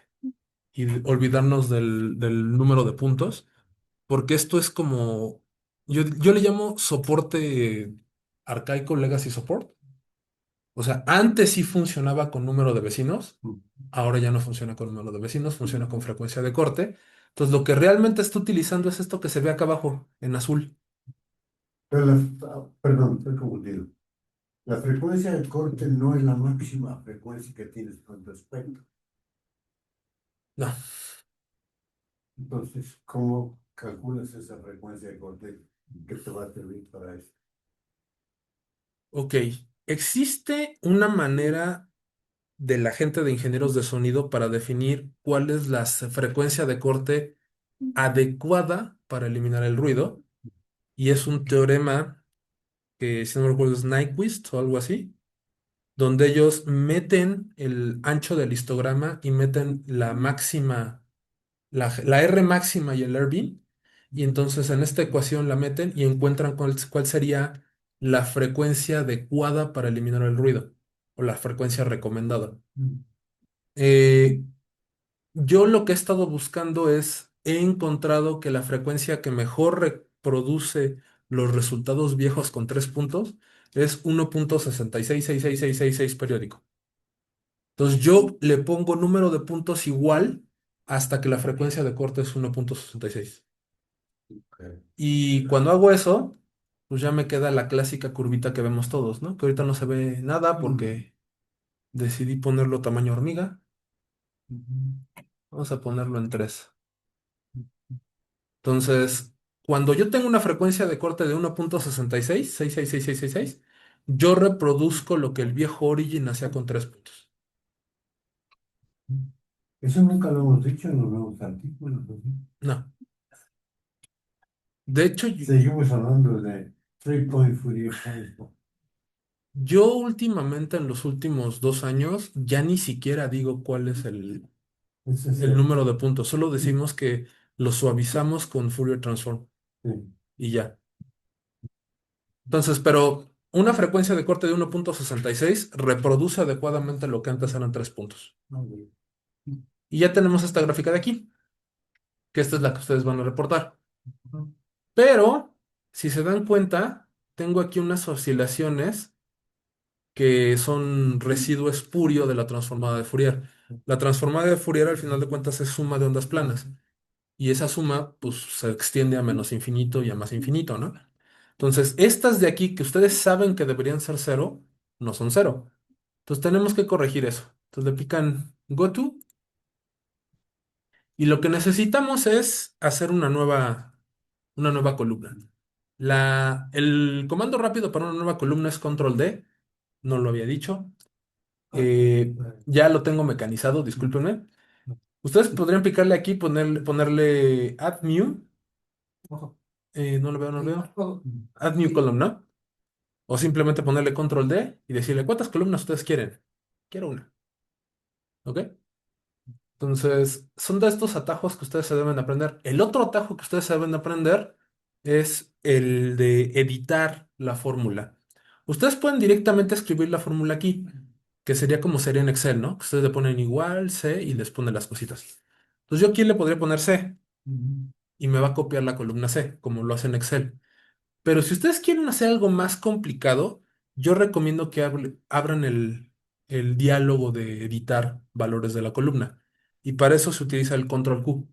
y olvidarnos del número de puntos, porque esto es como, yo le llamo soporte, arcaico legacy support. O sea, antes sí funcionaba con número de vecinos, ahora ya no funciona con número de vecinos, funciona con frecuencia de corte. Entonces, lo que realmente está utilizando es esto que se ve acá abajo, en azul. Pero perdón, estoy confundido. La frecuencia de corte no es la máxima frecuencia que tienes con tu espectro. No, Entonces, ¿cómo calculas esa frecuencia de corte que te va a servir para eso? ok. Existe una manera de la gente de ingenieros de sonido para definir cuál es la frecuencia de corte adecuada para eliminar el ruido, y es un teorema que, si no me recuerdo, es Nyquist o algo así, donde ellos meten el ancho del histograma y meten la máxima, la R máxima y el Rb, y entonces en esta ecuación la meten y encuentran cuál sería la frecuencia adecuada para eliminar el ruido, o la frecuencia recomendada. Eh, yo lo que he estado buscando he encontrado que la frecuencia que mejor reproduce los resultados viejos con 3 puntos es 1.666666 periódico. Entonces yo le pongo número de puntos igual hasta que la frecuencia de corte es 1.66. Ok. Y cuando hago eso, pues ya me queda la clásica curvita que vemos todos, ¿no? Que ahorita no se ve nada porque decidí ponerlo tamaño hormiga. Vamos a ponerlo en 3. Entonces, cuando yo tengo una frecuencia de corte de 1.66, yo reproduzco lo que el viejo Origin hacía con 3 puntos. Eso nunca lo hemos dicho en los nuevos artículos, ¿no? No. De hecho, Seguimos hablando de 3-point Fourier transform. yo últimamente, en los últimos 2 años, ya ni siquiera digo cuál es Ese es el número de puntos. Solo decimos que lo suavizamos con Fourier Transform sí. y ya. Entonces, pero una frecuencia de corte de 1.66 reproduce adecuadamente lo que antes eran 3 puntos. Ok. Y ya tenemos esta gráfica de aquí, que esta es la que ustedes van a reportar. Pero, si se dan cuenta, tengo aquí unas oscilaciones que son residuo espurio de la transformada de Fourier. La transformada de Fourier, al final de cuentas, es suma de ondas planas. Y esa suma, pues, se extiende a menos infinito y a más infinito, ¿no? Entonces, estas de aquí, que ustedes saben que deberían ser cero, no son cero. Entonces, tenemos que corregir eso. Entonces, le pican go to, y lo que necesitamos es hacer una nueva columna. El comando rápido para una nueva columna es control D, no lo había dicho. Eh, ya lo tengo mecanizado, discúlpenme. Ustedes podrían picarle aquí, ponerle add new. Ojo. No lo veo, no lo veo. Ojo. Add new column, ¿no? O simplemente ponerle control D y decirle cuántas columnas ustedes quieren. Quiero una. ¿Ok? Entonces, son de estos atajos que ustedes se deben aprender. El otro atajo que ustedes se deben aprender es el de editar la fórmula. Ustedes pueden directamente escribir la fórmula aquí, que sería como sería en Excel, ¿no? Que ustedes le ponen igual, C, y les ponen las cositas. Entonces, yo aquí le podría poner C y me va a copiar la columna C, como lo hace en Excel. Pero si ustedes quieren hacer algo más complicado, yo recomiendo que abran el diálogo de editar valores de la columna. Y para eso se utiliza el control Q.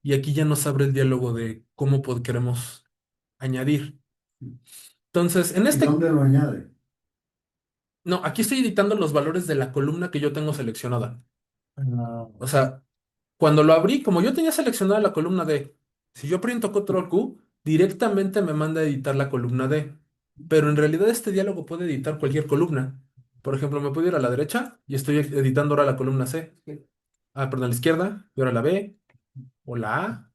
Y aquí ya nos abre el diálogo de cómo queremos añadir. Entonces, ¿Y dónde lo añade? no, aquí estoy editando los valores de la columna que yo tengo seleccionada. Ah, O sea, cuando lo abrí, como yo tenía seleccionada la columna D, si yo aprieto control Q, directamente me manda a editar la columna D. Pero en realidad este diálogo puede editar cualquier columna. Por ejemplo, me puedo ir a la derecha y estoy editando ahora la columna C. Ah, perdón, a la izquierda, y ahora la B o la A.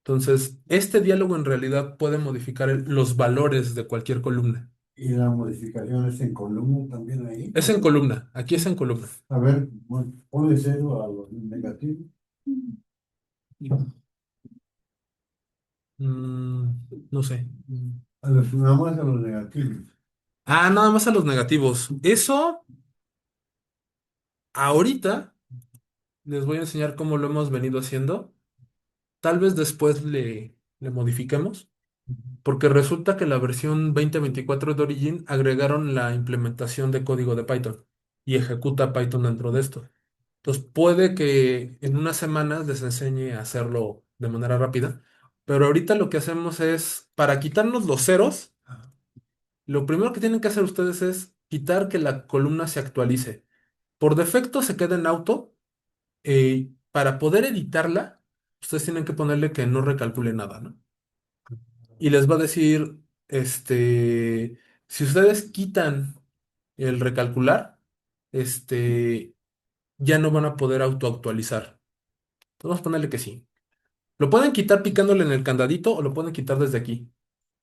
Entonces, este diálogo en realidad puede modificar los valores de cualquier columna. y la modificación es en columna también ahí. Es en columna, aquí es en columna. A ver, bueno, ponle cero a los negativos. Mm, no sé. Nada más a los negativos. Ah, nada más a los negativos. Eso, ahorita les voy a enseñar cómo lo hemos venido haciendo. Tal vez después le modifiquemos. porque resulta que la versión 2024 de Origin agregaron la implementación de código de Python y ejecuta Python dentro de esto. Entonces puede que en unas semanas les enseñe a hacerlo de manera rápida, pero ahorita lo que hacemos es, para quitarnos los ceros, lo primero que tienen que hacer ustedes es quitar que la columna se actualice. Por defecto se queda en auto. Para poder editarla, ustedes tienen que ponerle que no recalcule nada, ¿no? Y les va a decir, si ustedes quitan el recalcular, este, ya no van a poder autoactualizar. Entonces vamos a ponerle que sí. Lo pueden quitar picándole en el candadito o lo pueden quitar desde aquí.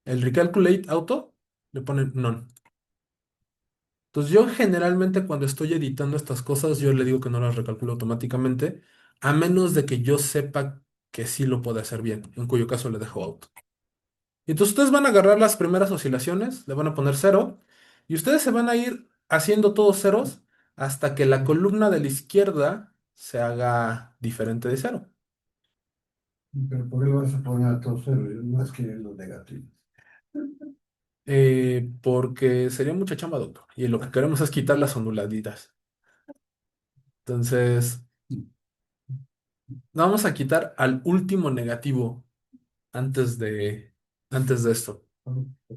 El recalculate auto, le ponen none. Entonces yo generalmente cuando estoy editando estas cosas, yo le digo que no las recalculo automáticamente, a menos de que yo sepa que sí lo puede hacer bien, en cuyo caso le dejo auto. Y entonces ustedes van a agarrar las primeras oscilaciones, le van a poner cero, y ustedes se van a ir haciendo todos ceros hasta que la columna de la izquierda se haga diferente de cero. Pero ¿por qué lo vas a poner a todo cero? No es que los negativos. Porque sería mucha chamba, doctor. Y lo que queremos es quitar las onduladitas. Entonces, vamos a quitar al último negativo antes de esto.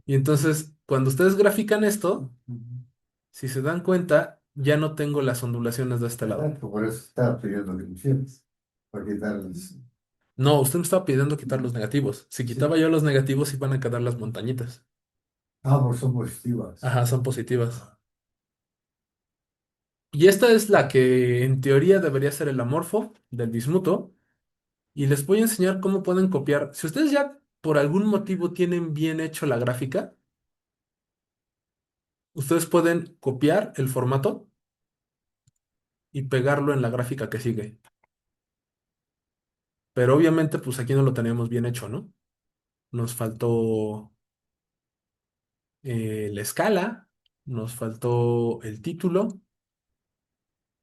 Y entonces, cuando ustedes grafican esto, si se dan cuenta, ya no tengo las ondulaciones de este lado. Exacto, por eso estaba pidiendo que lo hicieras, para quitarles. No, usted me estaba pidiendo quitar los negativos. Si Sí. quitaba yo los negativos, iban a quedar las montañitas. Ah, pues son positivas. Ajá, son positivas. Y esta es la que en teoría debería ser el amorfo del bismuto. Y les voy a enseñar cómo pueden copiar. Si ustedes ya por algún motivo tienen bien hecho la gráfica, ustedes pueden copiar el formato y pegarlo en la gráfica que sigue. Pero obviamente, pues aquí no lo teníamos bien hecho, ¿no? Nos faltó la escala, nos faltó el título,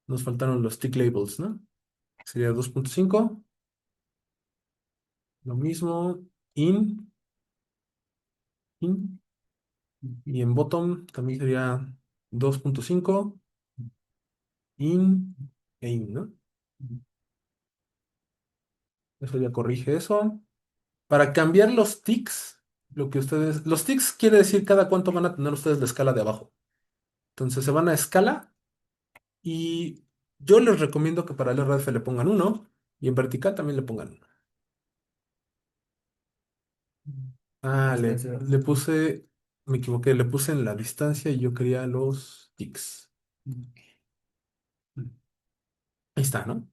nos faltaron los tick labels, ¿no? Sería 2.5, lo mismo, in, in, y en bottom también sería 2.5, in e in, ¿no? Eso ya corrige eso. Para cambiar los ticks, los ticks quiere decir cada cuánto van a tener ustedes la escala de abajo. Entonces se van a escala. Y yo les recomiendo que para el RF le pongan uno y en vertical también le pongan uno. Ah, le puse, me equivoqué, le puse en la distancia y yo quería los ticks. Ahí está, ¿no?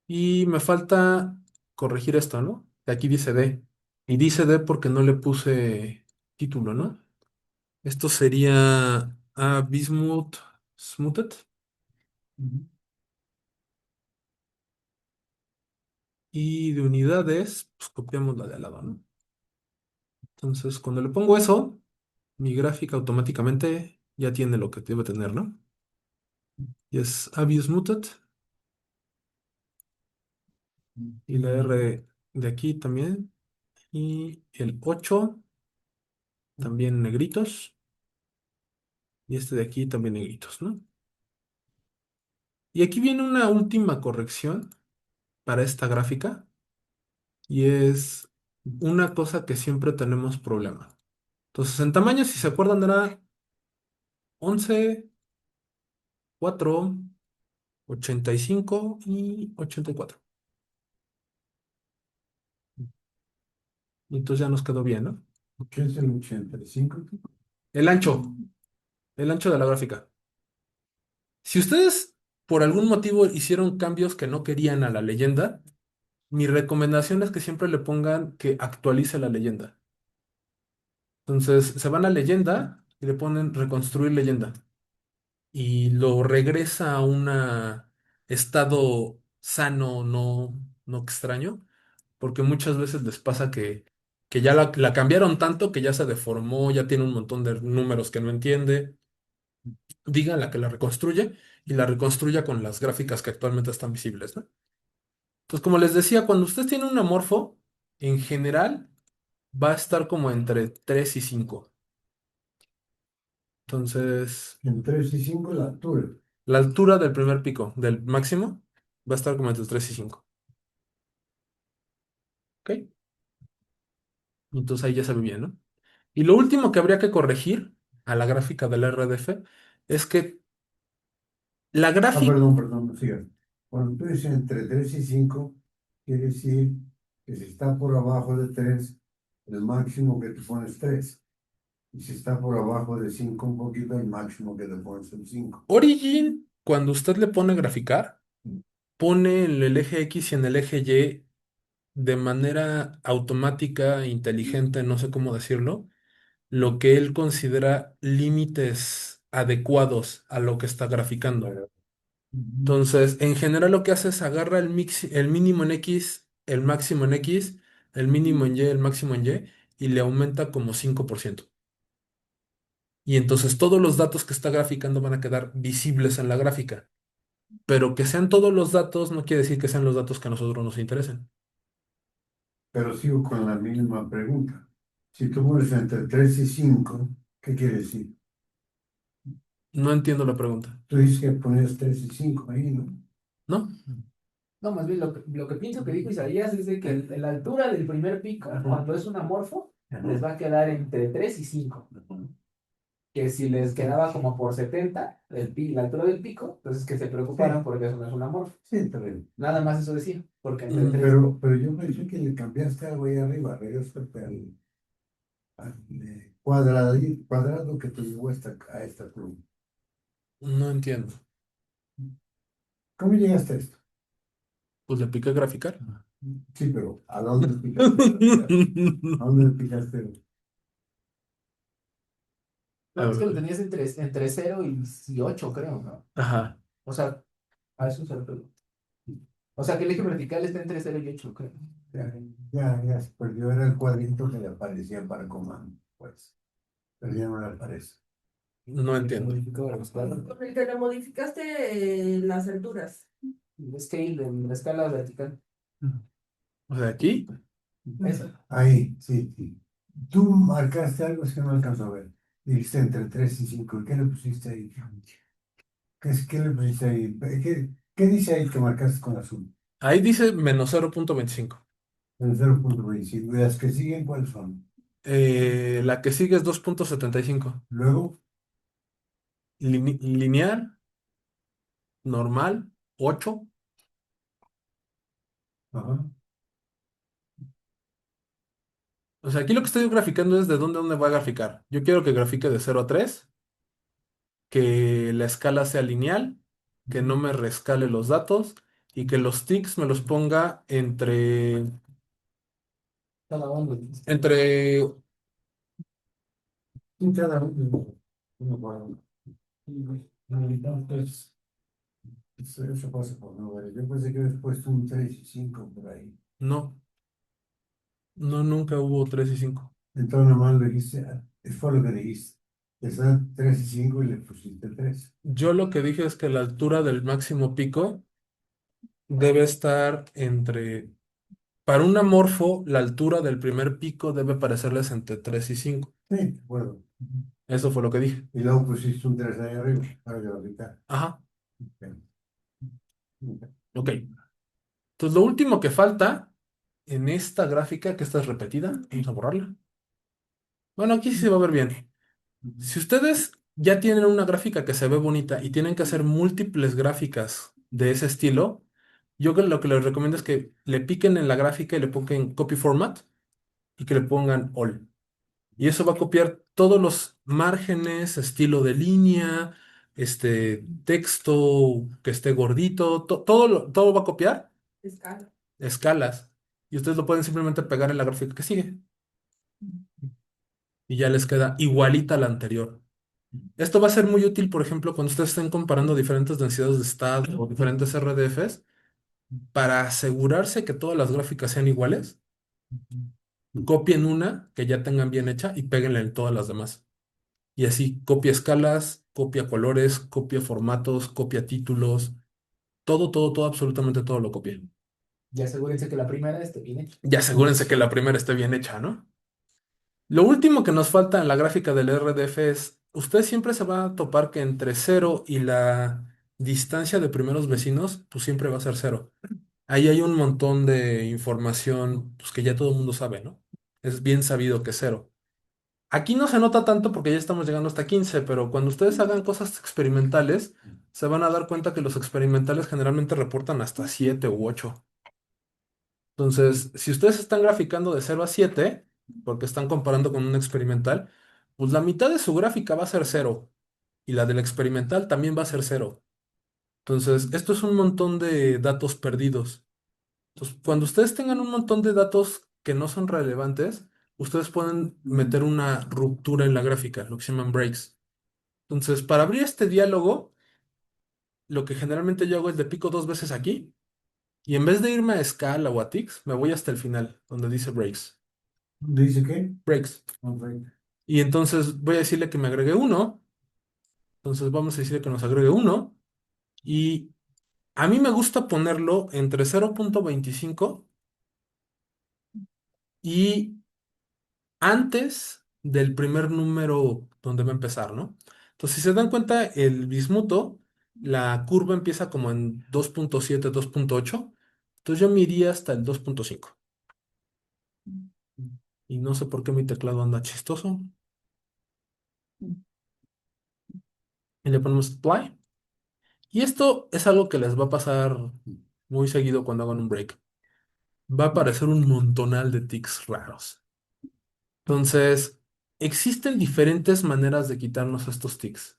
Y me falta corregir esto, ¿no? Que aquí dice D. Y dice D porque no le puse título, ¿no? Esto sería Bismuth Smoothed. Y de unidades, pues copiamos la de al lado, ¿no? Entonces, cuando le pongo eso, mi gráfica automáticamente ya tiene lo que debe tener, ¿no? Y es Abius Muted y la R de aquí también. Y el 8 también negritos. Y este de aquí también negritos, ¿no? Y aquí viene una última corrección para esta gráfica. Y es una cosa que siempre tenemos problema. Entonces, en tamaño, si se acuerdan, era 11, 4, 85 y 84. Y entonces ya nos quedó bien, ¿no? ¿Qué es el 85? El ancho, el ancho de la gráfica. Si ustedes por algún motivo hicieron cambios que no querían a la leyenda, mi recomendación es que siempre le pongan que actualice la leyenda. Entonces se van a leyenda y le ponen reconstruir leyenda y lo regresa a un estado sano, no extraño, porque muchas veces les pasa que ya la cambiaron tanto que ya se deformó, ya tiene un montón de números que no entiende. Díganle que la reconstruye y la reconstruya con las gráficas que actualmente están visibles, ¿no? Entonces, como les decía, cuando ustedes tienen un amorfo, en general, va a estar como entre 3 y 5. Entonces, En 3 y 5 la altura. la altura del primer pico, del máximo, va a estar como entre 3 y 5. ¿Ok? Entonces ahí ya se ve bien, ¿no? Y lo último que habría que corregir a la gráfica del RDF es que la Ah, gráfica... perdón, siga. Cuando tú dices entre 3 y 5 quiere decir que si está por abajo de 3 el máximo que te pones 3. Y si está por abajo de 5 un poquito, el máximo que te pones es 5. Origin, cuando usted le pone graficar, pone en el eje X y en el eje Y de manera automática, inteligente, no sé cómo decirlo, lo que él considera límites adecuados a lo que está graficando. Entonces, en general lo que hace es agarra el mínimo en X, el máximo en X, el mínimo en Y, el máximo en Y, y le aumenta como 5%. Y entonces todos los datos que está graficando van a quedar visibles en la gráfica. Pero que sean todos los datos no quiere decir que sean los datos que a nosotros nos interesen. Pero sigo con la misma pregunta. Si tú pones entre 3 y 5 ¿qué quiere decir? No entiendo la pregunta. Tú dices que pones 3 y 5 ahí, ¿no? ¿No? No, más bien lo que pienso que dijo Isaías es de que la altura del primer pico, cuando es un amorfo, les va a quedar entre 3 y 5. Que si les quedaba como por 70 la altura del pico, entonces que se preocuparan Sí, porque eso no es un amorfo. sí, está bien. Nada más eso decía, porque entre Mm, 3. Pero yo pensé que le cambiaste algo ahí arriba, regresaste al cuadrado que te llevó a esta curva. No entiendo. ¿Cómo llegaste a esto? Pues le piqué graficar. Sí, pero ¿a dónde le picaste? ¿A dónde le picaste? A No, es que lo ver. tenías entre 0 y 8, creo, ¿no? Ajá. O sea, a eso se refiere. O sea, que el eje vertical está entre 0 y 8, creo. Ya se perdió, era el cuadrito que le aparecía para comando, pues, pero ya no le aparece. No entiendo. Modificador, claro. Con el que le modificaste las alturas. Scale en la escala vertical. O sea, aquí Eso. Ahí, sí, sí. Tú marcaste algo es que no alcanzo a ver. Dijiste entre 3 y 5. ¿Qué le pusiste ahí? ¿Qué le pusiste ahí? ¿Qué dice ahí que marcaste con azul? ahí dice menos 0.25. El 0,25. ¿Y las que siguen cuáles son? La que sigue es 2.75. Luego, Lineal, normal, 8. ajá, O sea, aquí lo que estoy graficando es de dónde va a graficar. Yo quiero que grafique de 0 a 3, que la escala sea lineal, que no me rescale los datos y que los ticks me los ponga Cada uno. entre, y cada uno. Bueno, entonces, eso pasa por no ver. Yo pensé que habías puesto un 3 y 5 por ahí. no, no, nunca hubo 3 y 5. Entonces nomás le dijiste, fue lo que dijiste. Está 3 y 5 y le pusiste 3. Yo lo que dije es que la altura del máximo pico debe estar para un amorfo, la altura del primer pico debe parecerles entre 3 y 5. Sí, bueno. Eso fue lo que dije. Y luego pusiste un 3 ahí arriba para graficar. Ajá, Ok. ok. Entonces lo último que falta en esta gráfica, que esta es repetida, vamos a borrarla. Bueno, aquí sí se va a ver bien. Si ustedes ya tienen una gráfica que se ve bonita y tienen que hacer múltiples gráficas de ese estilo, yo lo que les recomiendo es que le piquen en la gráfica y le pongan copy format y que le pongan all. Y eso va a copiar todos los márgenes, estilo de línea, texto que esté gordito, todo va a copiar, Escala. escalas. Y ustedes lo pueden simplemente pegar en la gráfica que sigue. Y ya les queda igualita a la anterior. Esto va a ser muy útil, por ejemplo, cuando ustedes estén comparando diferentes densidades de estado o diferentes RDFs, para asegurarse que todas las gráficas sean iguales, copien una que ya tengan bien hecha y péguenla en todas las demás. Y así, copia escalas, copia colores, copia formatos, copia títulos, todo, absolutamente todo lo copia. Y asegúrense que la primera esté bien hecha. Y asegúrense que la primera esté bien hecha, ¿no? Lo último que nos falta en la gráfica del RDF es, usted siempre se va a topar que entre cero y la distancia de primeros vecinos, pues siempre va a ser cero. Ahí hay un montón de información pues, que ya todo el mundo sabe, ¿no? Es bien sabido que es cero. Aquí no se nota tanto porque ya estamos llegando hasta 15, pero cuando ustedes hagan cosas experimentales, se van a dar cuenta que los experimentales generalmente reportan hasta 7 u 8. Entonces, si ustedes están graficando de 0 a 7, porque están comparando con un experimental, pues la mitad de su gráfica va a ser cero y la del experimental también va a ser cero. Entonces, esto es un montón de datos perdidos. Entonces, cuando ustedes tengan un montón de datos que no son relevantes, ustedes pueden meter una ruptura en la gráfica, lo que se llaman breaks. Entonces, para abrir este diálogo, lo que generalmente yo hago es le pico dos veces aquí y en vez de irme a Scala o a Tix, me voy hasta el final, donde dice breaks. ¿Dice qué? Breaks. Ok. Y entonces voy a decirle que me agregue uno. Entonces vamos a decirle que nos agregue uno. Y a mí me gusta ponerlo entre 0.25 y antes del primer número donde va a empezar, ¿no? Entonces, si se dan cuenta, el bismuto, la curva empieza como en 2.7, 2.8. Entonces yo me iría hasta el 2.5. Y no sé por qué mi teclado anda chistoso. Y le ponemos apply. Y esto es algo que les va a pasar muy seguido cuando hagan un break. Va a aparecer un montonal de tics raros. Entonces, existen diferentes maneras de quitarnos estos tics.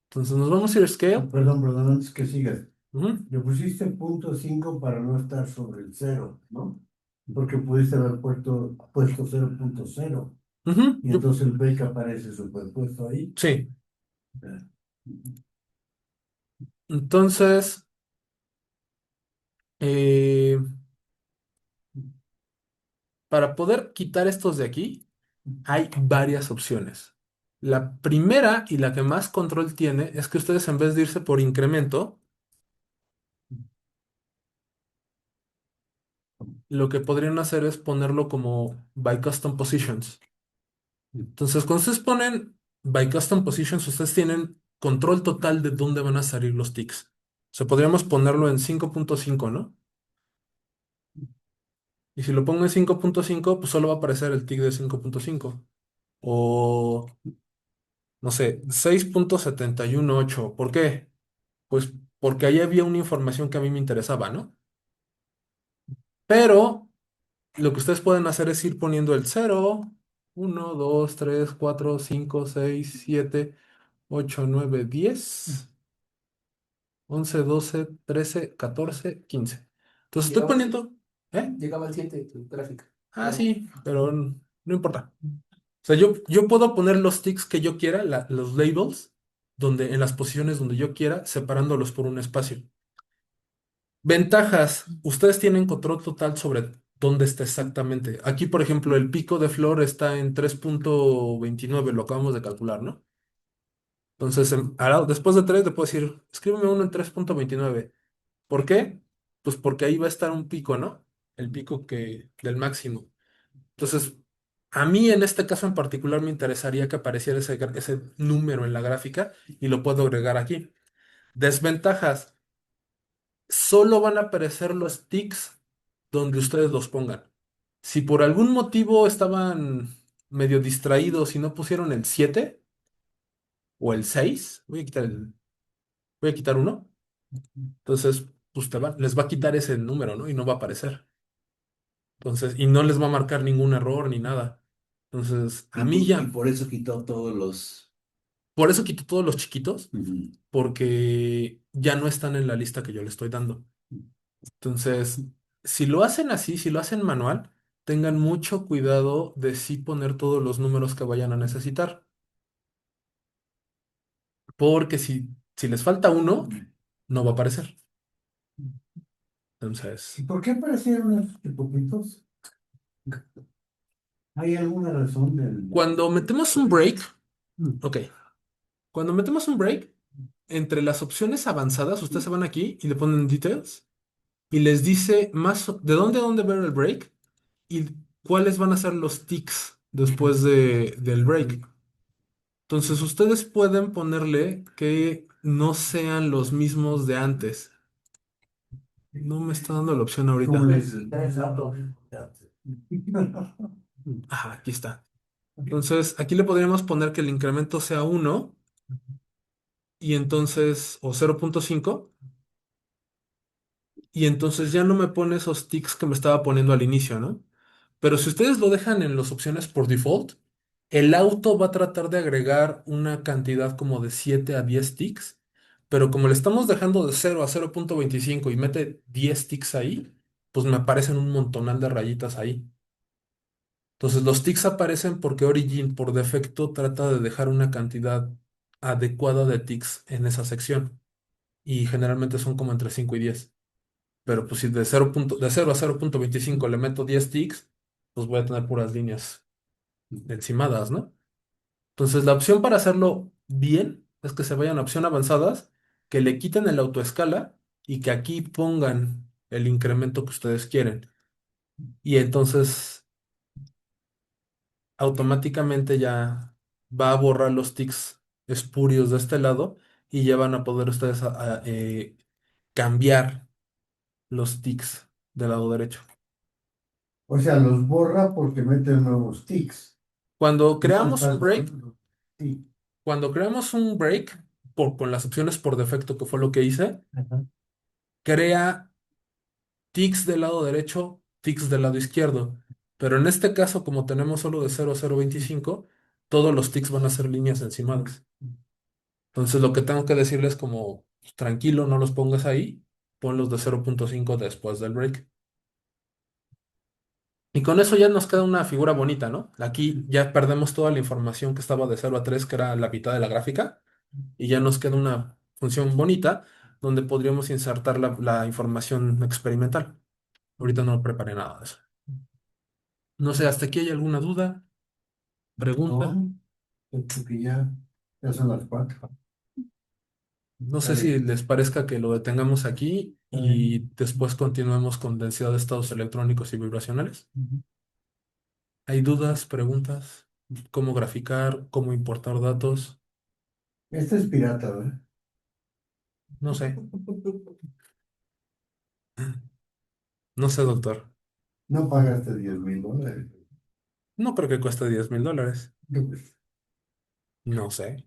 Entonces, nos vamos a ir a Scale. Perdón, antes que sigas. Ujú, Le pusiste punto 5 para no estar sobre el cero, ¿no? Porque pudiste haber puesto 0.0 ujú, y entonces el break aparece superpuesto ahí. sí. Entonces, eh, para poder quitar estos de aquí, hay varias opciones. La primera y la que más control tiene es que ustedes en vez de irse por incremento, lo que podrían hacer es ponerlo como by custom positions. Entonces, cuando ustedes ponen by custom positions, ustedes tienen control total de dónde van a salir los ticks. O sea, podríamos ponerlo en 5.5, ¿no? Y si lo pongo en 5.5, pues solo va a aparecer el tick de 5.5. O, no sé, 6.718. ¿Por qué? Pues porque ahí había una información que a mí me interesaba, ¿no? Pero lo que ustedes pueden hacer es ir poniendo el 0, 1, 2, 3, 4, 5, 6, 7, 8, 9, 10, 11, 12, 13, 14, 15. Entonces estoy Llegaba al 7. poniendo... ¿Eh? Llegaba al 7 tu gráfica. Ah, Pero sí, pero no importa. O sea, yo puedo poner los ticks que yo quiera, los labels, donde, en las posiciones donde yo quiera, separándolos por un espacio. Ventajas. Ustedes tienen control total sobre dónde está exactamente. Aquí, por ejemplo, el pico de flor está en 3.29, lo acabamos de calcular, ¿no? Entonces, después de 3 le puedo decir, escríbeme uno en 3.29. ¿Por qué? Pues porque ahí va a estar un pico, ¿no? El pico del máximo. Entonces, a mí en este caso en particular me interesaría que apareciera ese número en la gráfica y lo puedo agregar aquí. Desventajas. Solo van a aparecer los tics donde ustedes los pongan. Si por algún motivo estaban medio distraídos y no pusieron el 7 o el 6, voy a quitar uno. Entonces, pues les va a quitar ese número, ¿no? Y no va a aparecer. Entonces, y no les va a marcar ningún error ni nada. Entonces, a mí Y ya, por eso quitó todos los... por eso quito todos los chiquitos, Ujú. porque ya no están en la lista que yo le estoy dando. Entonces, si lo hacen así, si lo hacen manual, tengan mucho cuidado de sí poner todos los números que vayan a necesitar. Porque si les falta uno, no va a aparecer. ¿Y Entonces, por qué aparecieron estos poquitos? ¿Hay alguna razón del...? cuando metemos un break, Mm. ok, cuando metemos un break, entre las opciones avanzadas, ustedes se van aquí y le ponen details y les dice más de dónde a dónde ver el break y cuáles van a ser los ticks después del break. Entonces ustedes pueden ponerle que no sean los mismos de antes. No me está dando la opción ahorita. ¿Cómo le dices? Exacto. Ajá, aquí está. Entonces aquí le podríamos poner que el incremento sea 1 y entonces, o 0.5, y entonces ya no me pone esos ticks que me estaba poniendo al inicio, ¿no? Pero si ustedes lo dejan en las opciones por default, el auto va a tratar de agregar una cantidad como de 7 a 10 ticks, pero como le estamos dejando de 0 a 0.25 y mete 10 ticks ahí, pues me aparecen un montonal de rayitas ahí. Entonces los ticks aparecen porque Origin por defecto trata de dejar una cantidad adecuada de ticks en esa sección y generalmente son como entre 5 y 10. Pero pues si de 0 a 0.25 le meto 10 ticks, pues voy a tener puras líneas encimadas, ¿no? Entonces la opción para hacerlo bien es que se vayan a opción avanzadas, que le quiten el autoescala y que aquí pongan el incremento que ustedes quieren. Y entonces automáticamente ya va a borrar los ticks espurios de este lado y ya van a poder ustedes cambiar los ticks del lado derecho. O sea, los borra porque mete nuevos tics. Cuando No creamos un estás break, borrando. Sí. cuando creamos un break con las opciones por defecto, que fue lo que hice, Ajá. crea tics del lado derecho, tics del lado izquierdo. Pero en este caso, como tenemos solo de 0 a 0.25, todos los tics van a ser líneas encimadas. Entonces lo que tengo que decirles como, pues, tranquilo, no los pongas ahí, ponlos de 0.5 después del break. Y con eso ya nos queda una figura bonita, ¿no? Aquí ya perdemos toda la información que estaba de 0 a 3, que era la mitad de la gráfica, y ya nos queda una función bonita donde podríamos insertar la información experimental. Ahorita no preparé nada de eso. No sé, ¿hasta aquí hay alguna duda, pregunta? No, porque ya son las 4. No sé si Dale. les parezca que lo detengamos aquí y después continuemos con densidad de estados electrónicos y vibracionales. ¿Hay dudas, preguntas? ¿Cómo graficar? ¿Cómo importar datos? Este es pirata, ¿verdad? No sé, no sé, doctor. No pagaste $10,000. No creo que cueste $10,000. Yo, pues, No sé.